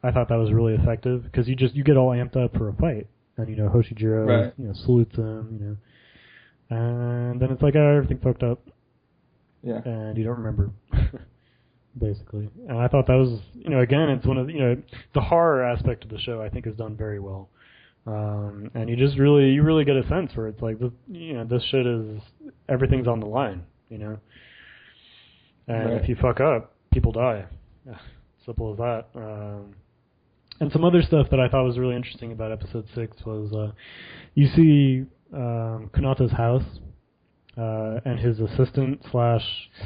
I thought that was really effective, because you get all amped up for a fight, and Hoshijiro salutes him, and then it's like, oh, everything fucked up, and you don't remember, basically. And I thought that was, again, it's one of the horror aspect of the show I think is done very well, and you really get a sense where it's like this shit is, everything's on the line, and if you fuck up, people die. Simple as that. And some other stuff that I thought was really interesting about episode 6 was you see Kunato's house and his assistant /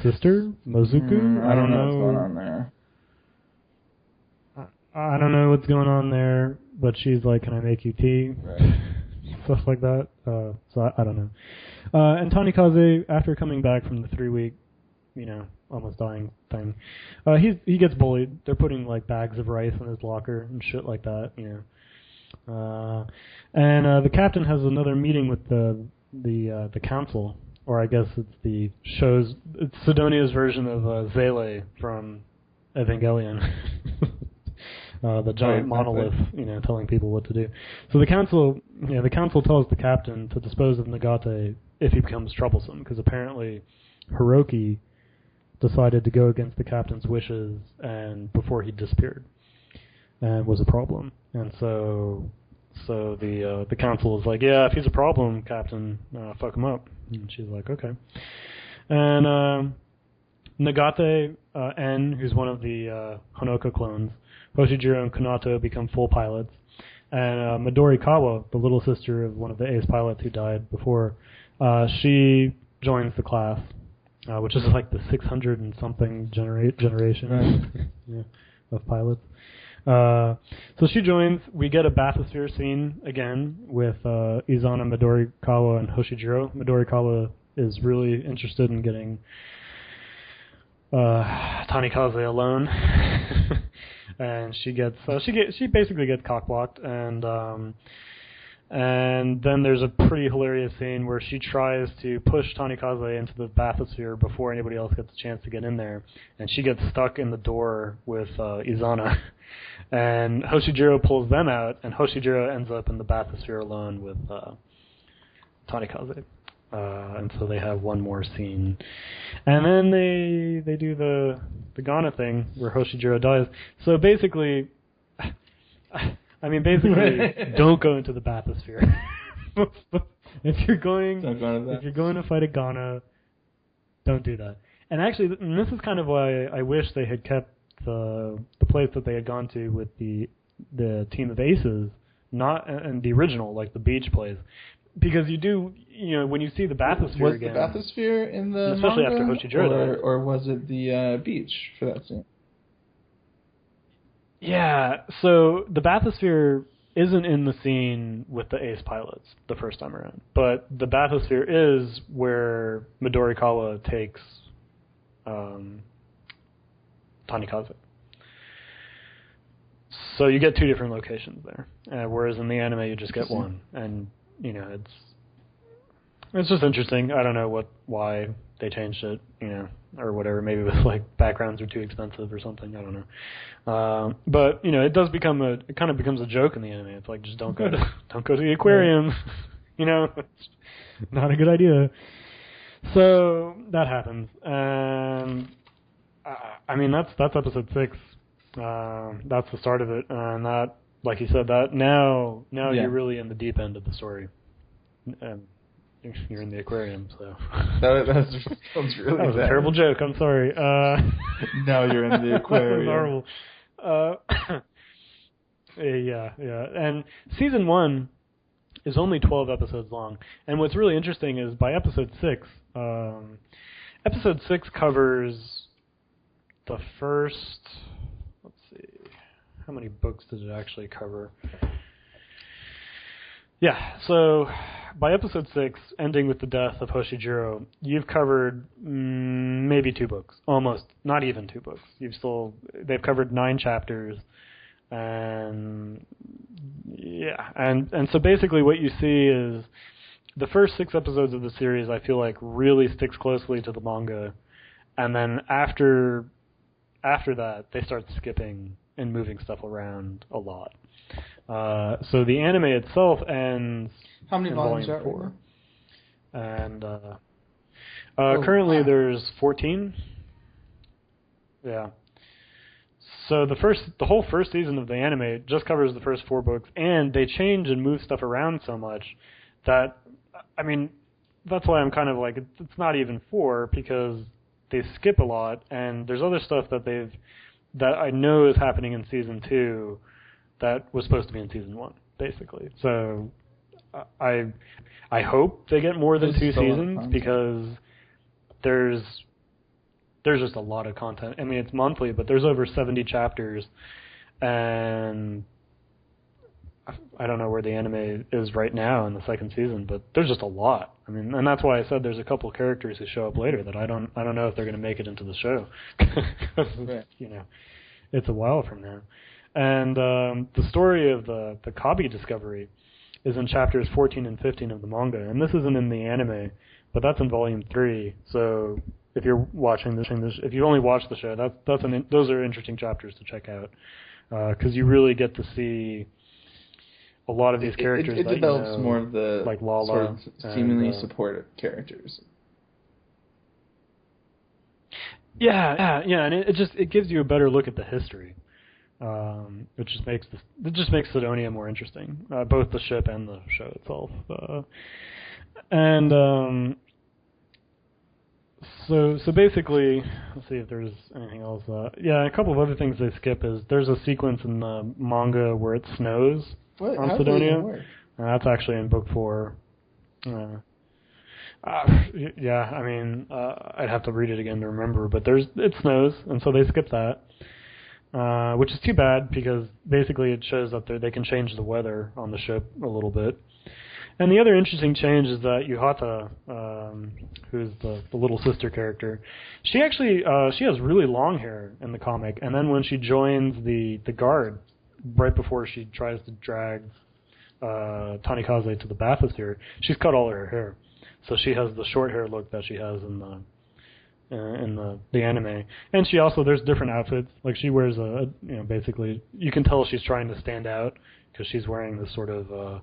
sister, Mozuku. I don't know what's going on there. I don't know what's going on there, but she's like, "Can I make you tea?" Right. Stuff like that. So I don't know. And Tanikaze, after coming back from the 3-week, almost dying thing. He gets bullied. They're putting like bags of rice in his locker and shit like that, and the captain has another meeting with the council, or I guess it's Sidonia's version of Zele from Evangelion. The giant monolith, telling people what to do. So the council tells the captain to dispose of Nagate if he becomes troublesome, because apparently Hiroki decided to go against the captain's wishes and before he disappeared, and was a problem. And so the council is like, yeah, if he's a problem, Captain, fuck him up. And she's like, okay. And Nagate N, who's one of the Honoka clones, Hoshijiro and Kanato become full pilots, and Midori Kawa, the little sister of one of the ace pilots who died before, she joins the class, which is like the 600 and something generation of pilots. So she joins. We get a bathysphere scene again with Izana, Midori Kawa, and Hoshijiro. Midori Kawa is really interested in getting Tanikaze alone. And she basically gets cock-blocked, and then there's a pretty hilarious scene where she tries to push Tanikaze into the bathysphere before anybody else gets a chance to get in there, and she gets stuck in the door with Izana, and Hoshijiro pulls them out, and Hoshijiro ends up in the bathysphere alone with Tanikaze. And so they have one more scene, and then they do the Ghana thing where Hoshijiro dies. So basically, don't go into the bathysphere. if you're going to fight a Ghana, don't do that. And actually, this is kind of why I wish they had kept the place that they had gone to with the team of aces, not and the original, like the beach place. Because you do, when you see the bathysphere again... Was the bathysphere in the especially manga, after Hoshijiro or was it the beach for that scene? Yeah, so the bathysphere isn't in the scene with the ace pilots the first time around. But the bathysphere is where Midori Kawa takes Tanikaze. So you get two different locations there. Whereas in the anime you just get one. And... it's just interesting. I don't know why they changed it, or whatever. Maybe it was like backgrounds are too expensive or something. I don't know. But it does it kind of becomes a joke in the anime. It's like, just don't go to the aquarium. It's not a good idea. So that happens, and that's episode 6. That's the start of it, and that. Like you said, that now you're really in the deep end of the story. You're in the aquarium, so... that sounds really That was a terrible joke, I'm sorry. Now you're in the aquarium. That was horrible. Yeah. And Season 1 is only 12 episodes long. And what's really interesting is by Episode 6, Episode 6 covers the first... Let's see... How many books does it actually cover? Yeah, so by episode 6, ending with the death of Hoshijiro, you've covered maybe 2 books. Almost, not even 2 books. They've covered 9 chapters, and yeah, and so basically what you see is the first 6 episodes of the series I feel like really sticks closely to the manga, and then after that they start skipping and moving stuff around a lot. So the anime itself ends. How many in volumes volume are 4? And currently there's 14. Yeah. So the whole first season of the anime just covers the first 4 books, and they change and move stuff around so much that, that's why I'm kind of like, it's not even 4, because they skip a lot, and there's other stuff that I know is happening in Season 2 that was supposed to be in Season 1, basically. So I hope they get more than 2 seasons, because there's just a lot of content. It's monthly, but there's over 70 chapters, and I don't know where the anime is right now in the second season, but there's just a lot. I mean, and that's why I said there's a couple characters who show up later that I don't know if they're going to make it into the show. Right. You know, it's a while from now. And the story of the Kabi discovery is in chapters 14 and 15 of the manga, and this isn't in the anime, but that's in volume 3. So if you're watching this, if you only watch the show, those are interesting chapters to check out, because you really get to see a lot of these characters. It develops more of the like Lala, sort of seemingly supportive characters. Yeah, and it gives you a better look at the history, which just makes Sidonia more interesting, both the ship and the show itself. So basically, let's see if there's anything else. A couple of other things they skip is there's a sequence in the manga where it snows on Sidonia. That's actually in book 4. I mean, I'd have to read it again to remember, but it snows, and so they skip that, which is too bad because basically it shows that they can change the weather on the ship a little bit. And the other interesting change is that Yuhata, who's the little sister character, she actually she has really long hair in the comic, and then when she joins the guard, right before she tries to drag Tanikaze to the bathysphere, she's cut all her hair. So she has the short hair look that she has in the anime, and she also there's different outfits. Like she wears basically you can tell she's trying to stand out because she's wearing this sort of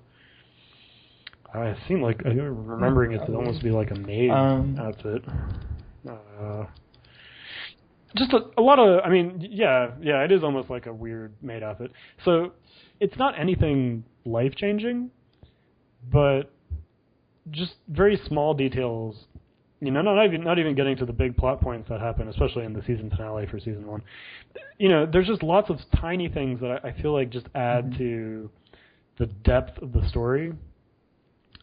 I seem like remembering it to almost be like a maid outfit. Just a lot of it is almost like a weird maid outfit. So it's not anything life changing, but just very small details, not even getting to the big plot points that happen, especially in the season finale for season 1. There's just lots of tiny things that I feel like just add to the depth of the story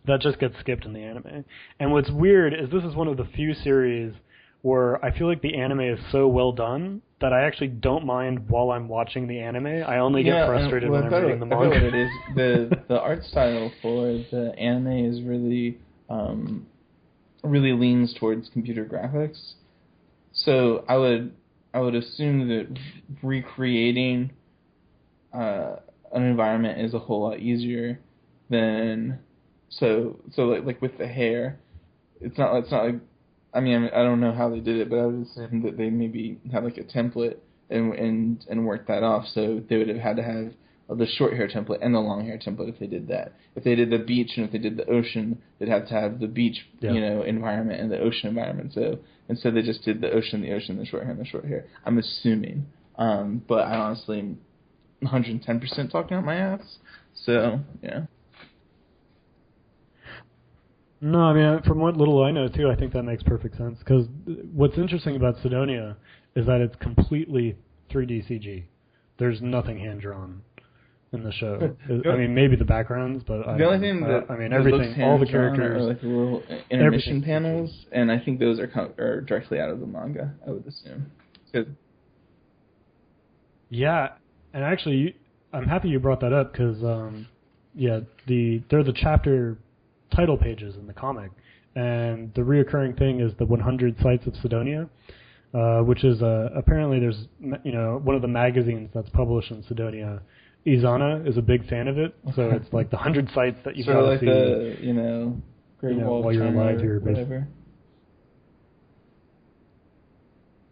that just gets skipped in the anime. And what's weird is this is one of the few series where I feel like the anime is so well done that I actually don't mind while I'm watching the anime. I only get frustrated when I'm reading the manga. I what it is. The art style for the anime is really really leans towards computer graphics. So I would assume that recreating an environment is a whole lot easier than like with the hair. It's not like I mean, I don't know how they did it, but I would assume that they maybe had like a template and worked that off. So they would have had to have the short hair template and the long hair template if they did that. If they did the beach and if they did the ocean, they'd have to have the beach, environment and the ocean environment. So instead they just did the ocean, the short hair, and the short hair. I'm assuming, but I honestly am 110% talking out my ass. So yeah. No, I mean, from what little I know, too, I think that makes perfect sense. Because what's interesting about Sidonia is that it's completely 3D CG. There's nothing hand-drawn in the show. I mean, maybe the backgrounds, but the only thing everything, all the characters, are like little intermission panels, and I think those are directly out of the manga, I would assume. Yeah, and actually, I'm happy you brought that up, because, they're the chapter title pages in the comic, and the reoccurring thing is the 100 Sites of Sidonia, which is apparently there's one of the magazines that's published in Sidonia. Izana is a big fan of it, so it's like the 100 sites that you've got to see. Great Wall while you're alive here, whatever.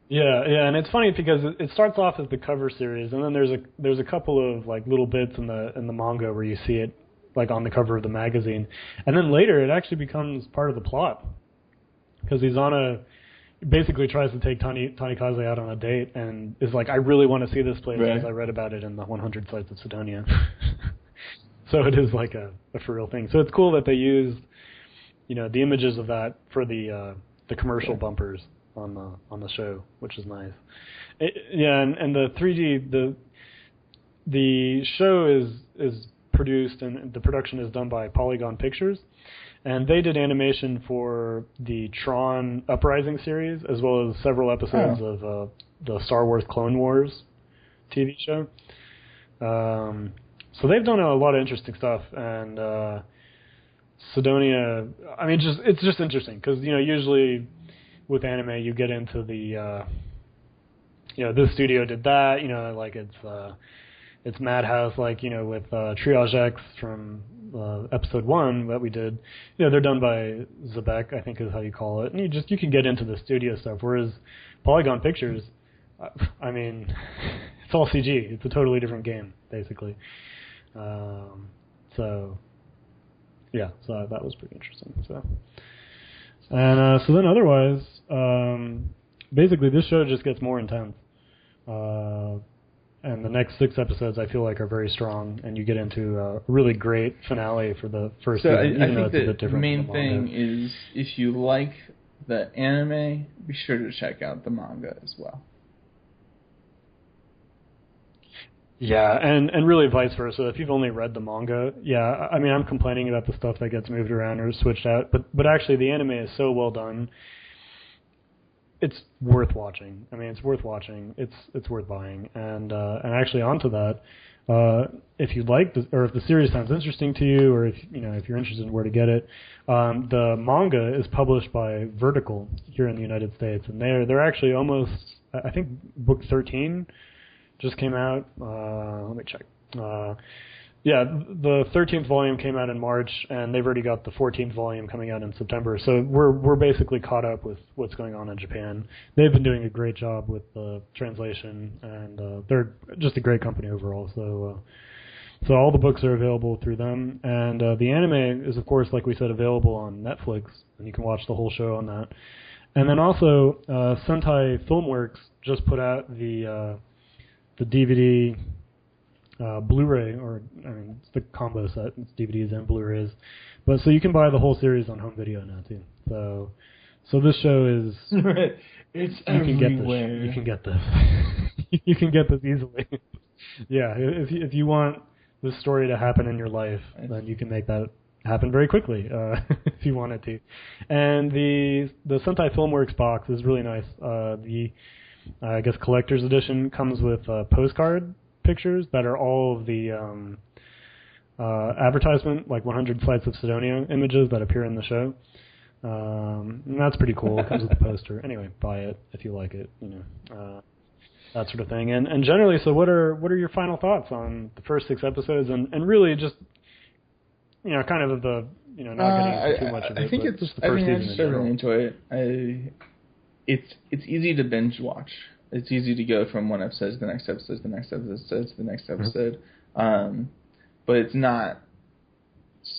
Yeah, and it's funny because it starts off as the cover series, and then there's a couple of like little bits in the manga where you see it like on the cover of the magazine, and then later it actually becomes part of the plot because Izana basically tries to take Tanikaze out on a date and is like, I really want to see this place because I read about it in the 100 Sites of Sidonia. So it is like a for real thing. So it's cool that they used the images of that for the commercial bumpers on the show, which is nice. And the 3D the show is produced and the production is done by Polygon Pictures, and they did animation for the Tron Uprising series as well as several episodes of the Star Wars Clone Wars TV show. so they've done a lot of interesting stuff, and Sidonia. I mean, it's just interesting because usually with anime you get into the this studio did that, like it's Madhouse, like with Triage X from episode 1 that we did. They're done by Zebek, I think is how you call it, and you can get into the studio stuff. Whereas Polygon Pictures, I mean, it's all CG. It's a totally different game, basically. So that was pretty interesting. So then otherwise, basically this show just gets more intense. And the next 6 episodes, I feel like, are very strong, and you get into a really great finale for the first season. I think the main thing is, if you like the anime, be sure to check out the manga as well. Yeah, and really vice versa. If you've only read the manga, I mean, I'm complaining about the stuff that gets moved around or switched out, but actually the anime is so well done. It's worth watching. I mean, it's worth watching. It's worth buying. And actually, onto that, if you like or if the series sounds interesting to you, or if you're interested in where to get it, the manga is published by Vertical here in the United States, and they're actually almost, I think book 13 just came out. Let me check. The 13th volume came out in March, and they've already got the 14th volume coming out in September. So we're basically caught up with what's going on in Japan. They've been doing a great job with the translation, and they're just a great company overall. So all the books are available through them, and the anime is, of course, like we said, available on Netflix, and you can watch the whole show on that. And then also, Sentai Filmworks just put out the DVD. Blu-ray, or I mean, it's the combo set. It's DVDs and Blu-rays, but so you can buy the whole series on home video now too. So this show is it's everywhere. You can get this. You can get this easily. Yeah, if you want this story to happen in your life, then you can make that happen very quickly if you wanted to. And the Sentai Filmworks box is really nice. The I guess collector's edition comes with postcard pictures that are all of the advertisement, like 100 Flights of Sidonia images that appear in the show. And that's pretty cool. It comes with a poster. Anyway, buy it if you like it, that sort of thing. And generally, so what are your final thoughts on the first 6 episodes, and really just, kind of the, not getting into too much of it. I think it's just the first season. I just really enjoy it. It's easy to binge watch. It's easy to go from one episode to the next episode to the next episode to the next episode. But it's not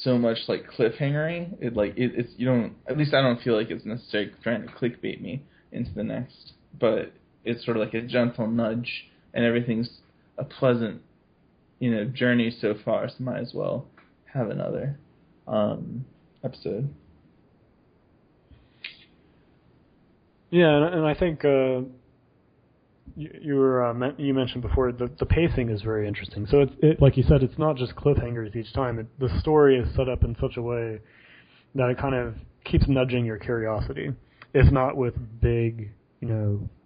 so much like cliffhangery. It's you don't, at least I don't feel like it's necessarily trying to clickbait me into the next. But it's sort of like a gentle nudge, and everything's a pleasant, journey so far. So might as well have another episode. Yeah, and I think you mentioned before the pacing is very interesting. So it like you said, it's not just cliffhangers each time. The story is set up in such a way that it kind of keeps nudging your curiosity, if not with big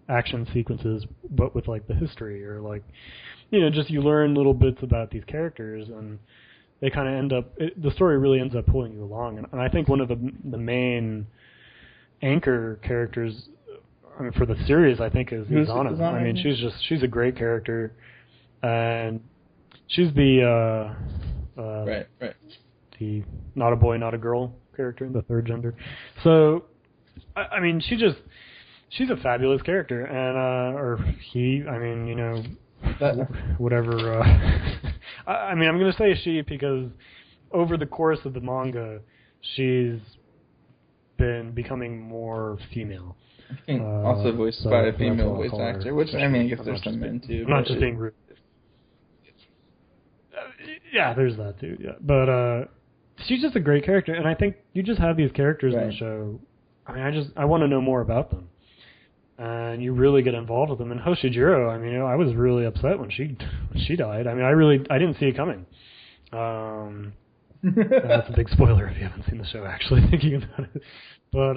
action sequences, but with like the history, or like just you learn little bits about these characters, and they kind of end up. The story really ends up pulling you along, and I think one of the main anchor characters, I mean, for the series, I think, is Izana. I mean, she's a great character, and she's the right. The not a boy, not a girl character, the third gender. So, I mean, she's a fabulous character, and or he. I mean, whatever. I mean, I'm going to say she because over the course of the manga, she's been becoming more female. I think also voiced by a female voice actor, which I mean, I guess there's some men too. I'm not just being rude. Yeah, there's that too. Yeah, but she's just a great character, and I think you just have these characters in the show. I mean, I want to know more about them, and you really get involved with them. And Hoshijiro, I mean, I was really upset when she died. I mean, I didn't see it coming. That's a big spoiler if you haven't seen the show, actually, thinking about it. But,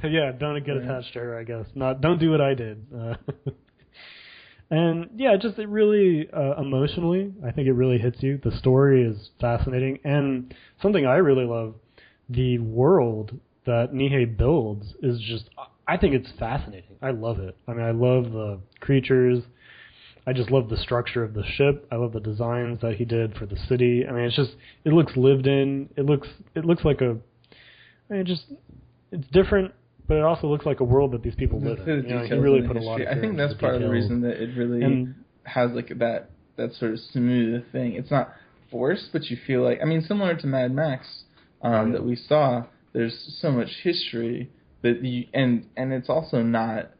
yeah, don't get attached to her, I guess. Don't do what I did. And yeah, just it really emotionally, I think it really hits you. The story is fascinating, and something I really love, the world that Nihei builds is just, I think it's fascinating. I love it. I mean, I love the creatures. I just love the structure of the ship. I love the designs that he did for the city. I mean, it's just, it looks lived in. It looks like a, I mean, it's different, but it also looks like a world that these people live in. You know, he really put a lot of care I think that's part of the reason that it really has like that sort of smooth thing. It's not forced, but you feel like, I mean, similar to Mad Max that we saw, there's so much history that and it's also not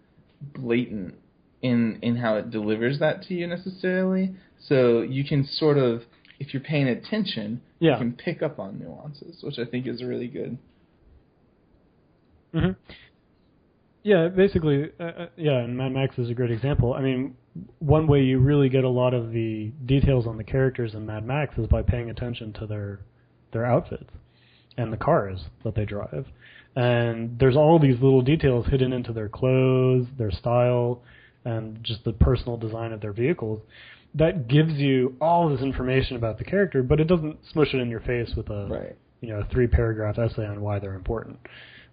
blatant in how it delivers that to you necessarily. So you can sort of, if you're paying attention, you can pick up on nuances, which I think is really good. Mm-hmm. Yeah, basically, and Mad Max is a great example. I mean, one way you really get a lot of the details on the characters in Mad Max is by paying attention to their outfits and the cars that they drive. And there's all these little details hidden into their clothes, their style, and just the personal design of their vehicles that gives you all this information about the character, but it doesn't smush it in your face with a 3-paragraph essay on why they're important.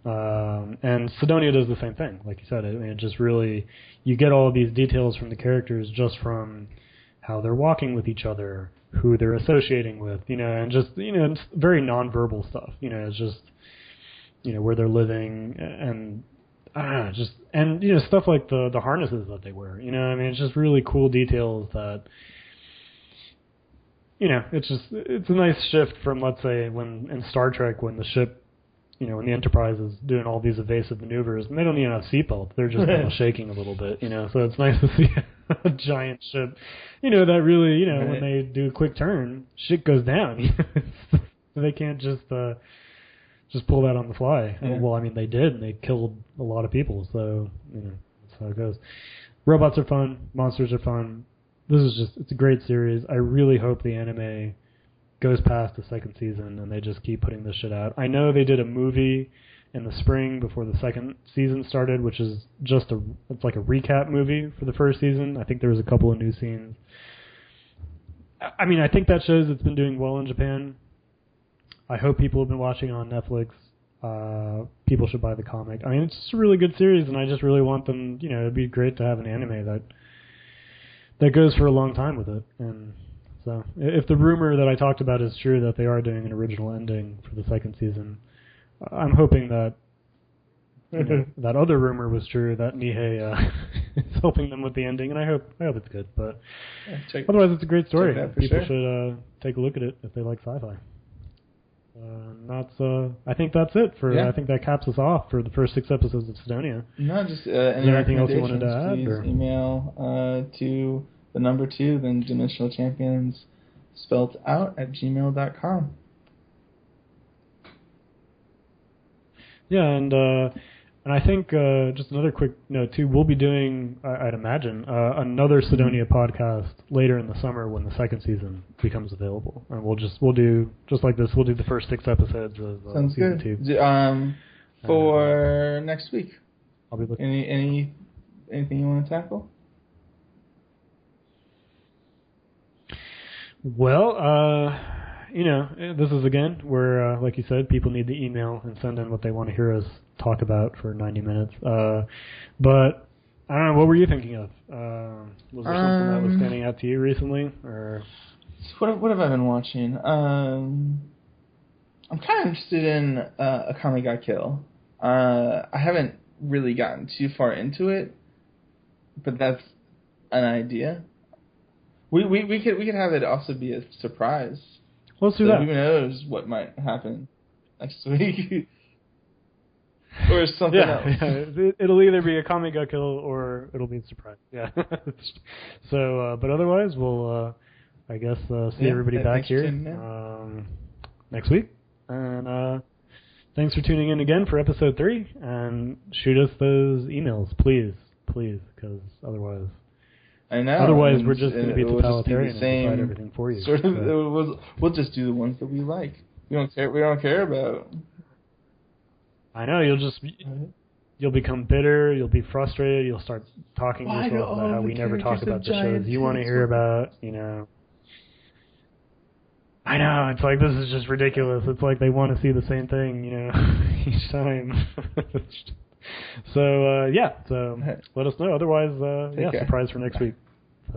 And Sidonia does the same thing, like you said. I mean, it just really, you get all of these details from the characters just from how they're walking with each other, who they're associating with, and just, it's very nonverbal stuff. It's just, where they're living and stuff like the harnesses that they wear. I mean, it's just really cool details that, it's a nice shift from, let's say, when in Star Trek, when the ship, when the Enterprise is doing all these evasive maneuvers, and they don't even have seatbelts, they're just kind of shaking a little bit, so it's nice to see a giant ship, that really, when they do a quick turn, shit goes down. They can't just pull that on the fly. Yeah. Well, I mean, they did, and they killed a lot of people, so, that's how it goes. Robots are fun. Monsters are fun. It's a great series. I really hope the anime goes past the second season and they just keep putting this shit out. I know they did a movie in the spring before the second season started, which is it's like a recap movie for the first season. I think there was a couple of new scenes. I mean, I think that shows it's been doing well in Japan. I hope people have been watching on Netflix. People should buy the comic. I mean, it's just a really good series, and I just really want them, it'd be great to have an anime that goes for a long time with it. And so, if the rumor that I talked about is true, that they are doing an original ending for the second season, I'm hoping that that other rumor was true, that Nihei is helping them with the ending, and I hope it's good. But otherwise, it's a great story. People should take a look at it if they like sci-fi. I think that's it for. I think that caps us off for the first 6 episodes of Sidonia. No, just anything else you wanted to add? Please email to the number 2, then Dimensional Champions spelt out at gmail.com. Yeah, and I think just another quick note too. We'll be doing, I'd imagine, another Sidonia podcast later in the summer when the second season becomes available, and we'll do just like this. We'll do the first 6 episodes of Sounds season good. 2. For next week, I'll be looking. Anything you want to tackle? Well, this is again where, like you said, people need to email and send in what they want to hear us talk about for 90 minutes. But I don't know, what were you thinking of? Was there something that was standing out to you recently, or what have I been watching? I'm kind of interested in Akame ga Kill. I haven't really gotten too far into it, but that's an idea. We could have it also be a surprise. Let's do that. Who knows what might happen next week. Or something else. Yeah. It'll either be a Akame ga Kill or it'll be a surprise. Yeah. So, but otherwise, we'll, I guess, see everybody back here next week. And thanks for tuning in again for episode 3. And shoot us those emails, please, because otherwise... I know. Otherwise, we're just going to be totalitarian and decide everything for you. We'll just do the ones that we like. We don't care about. I know, you'll just... you'll become bitter, you'll be frustrated, you'll start talking to Why do yourself about all how the we never talk characters about have the shows giant you want to tits? hear about, I know, it's like, this is just ridiculous. It's like they want to see the same thing, each time. So, so let us know. Otherwise, Take care. surprise for next week.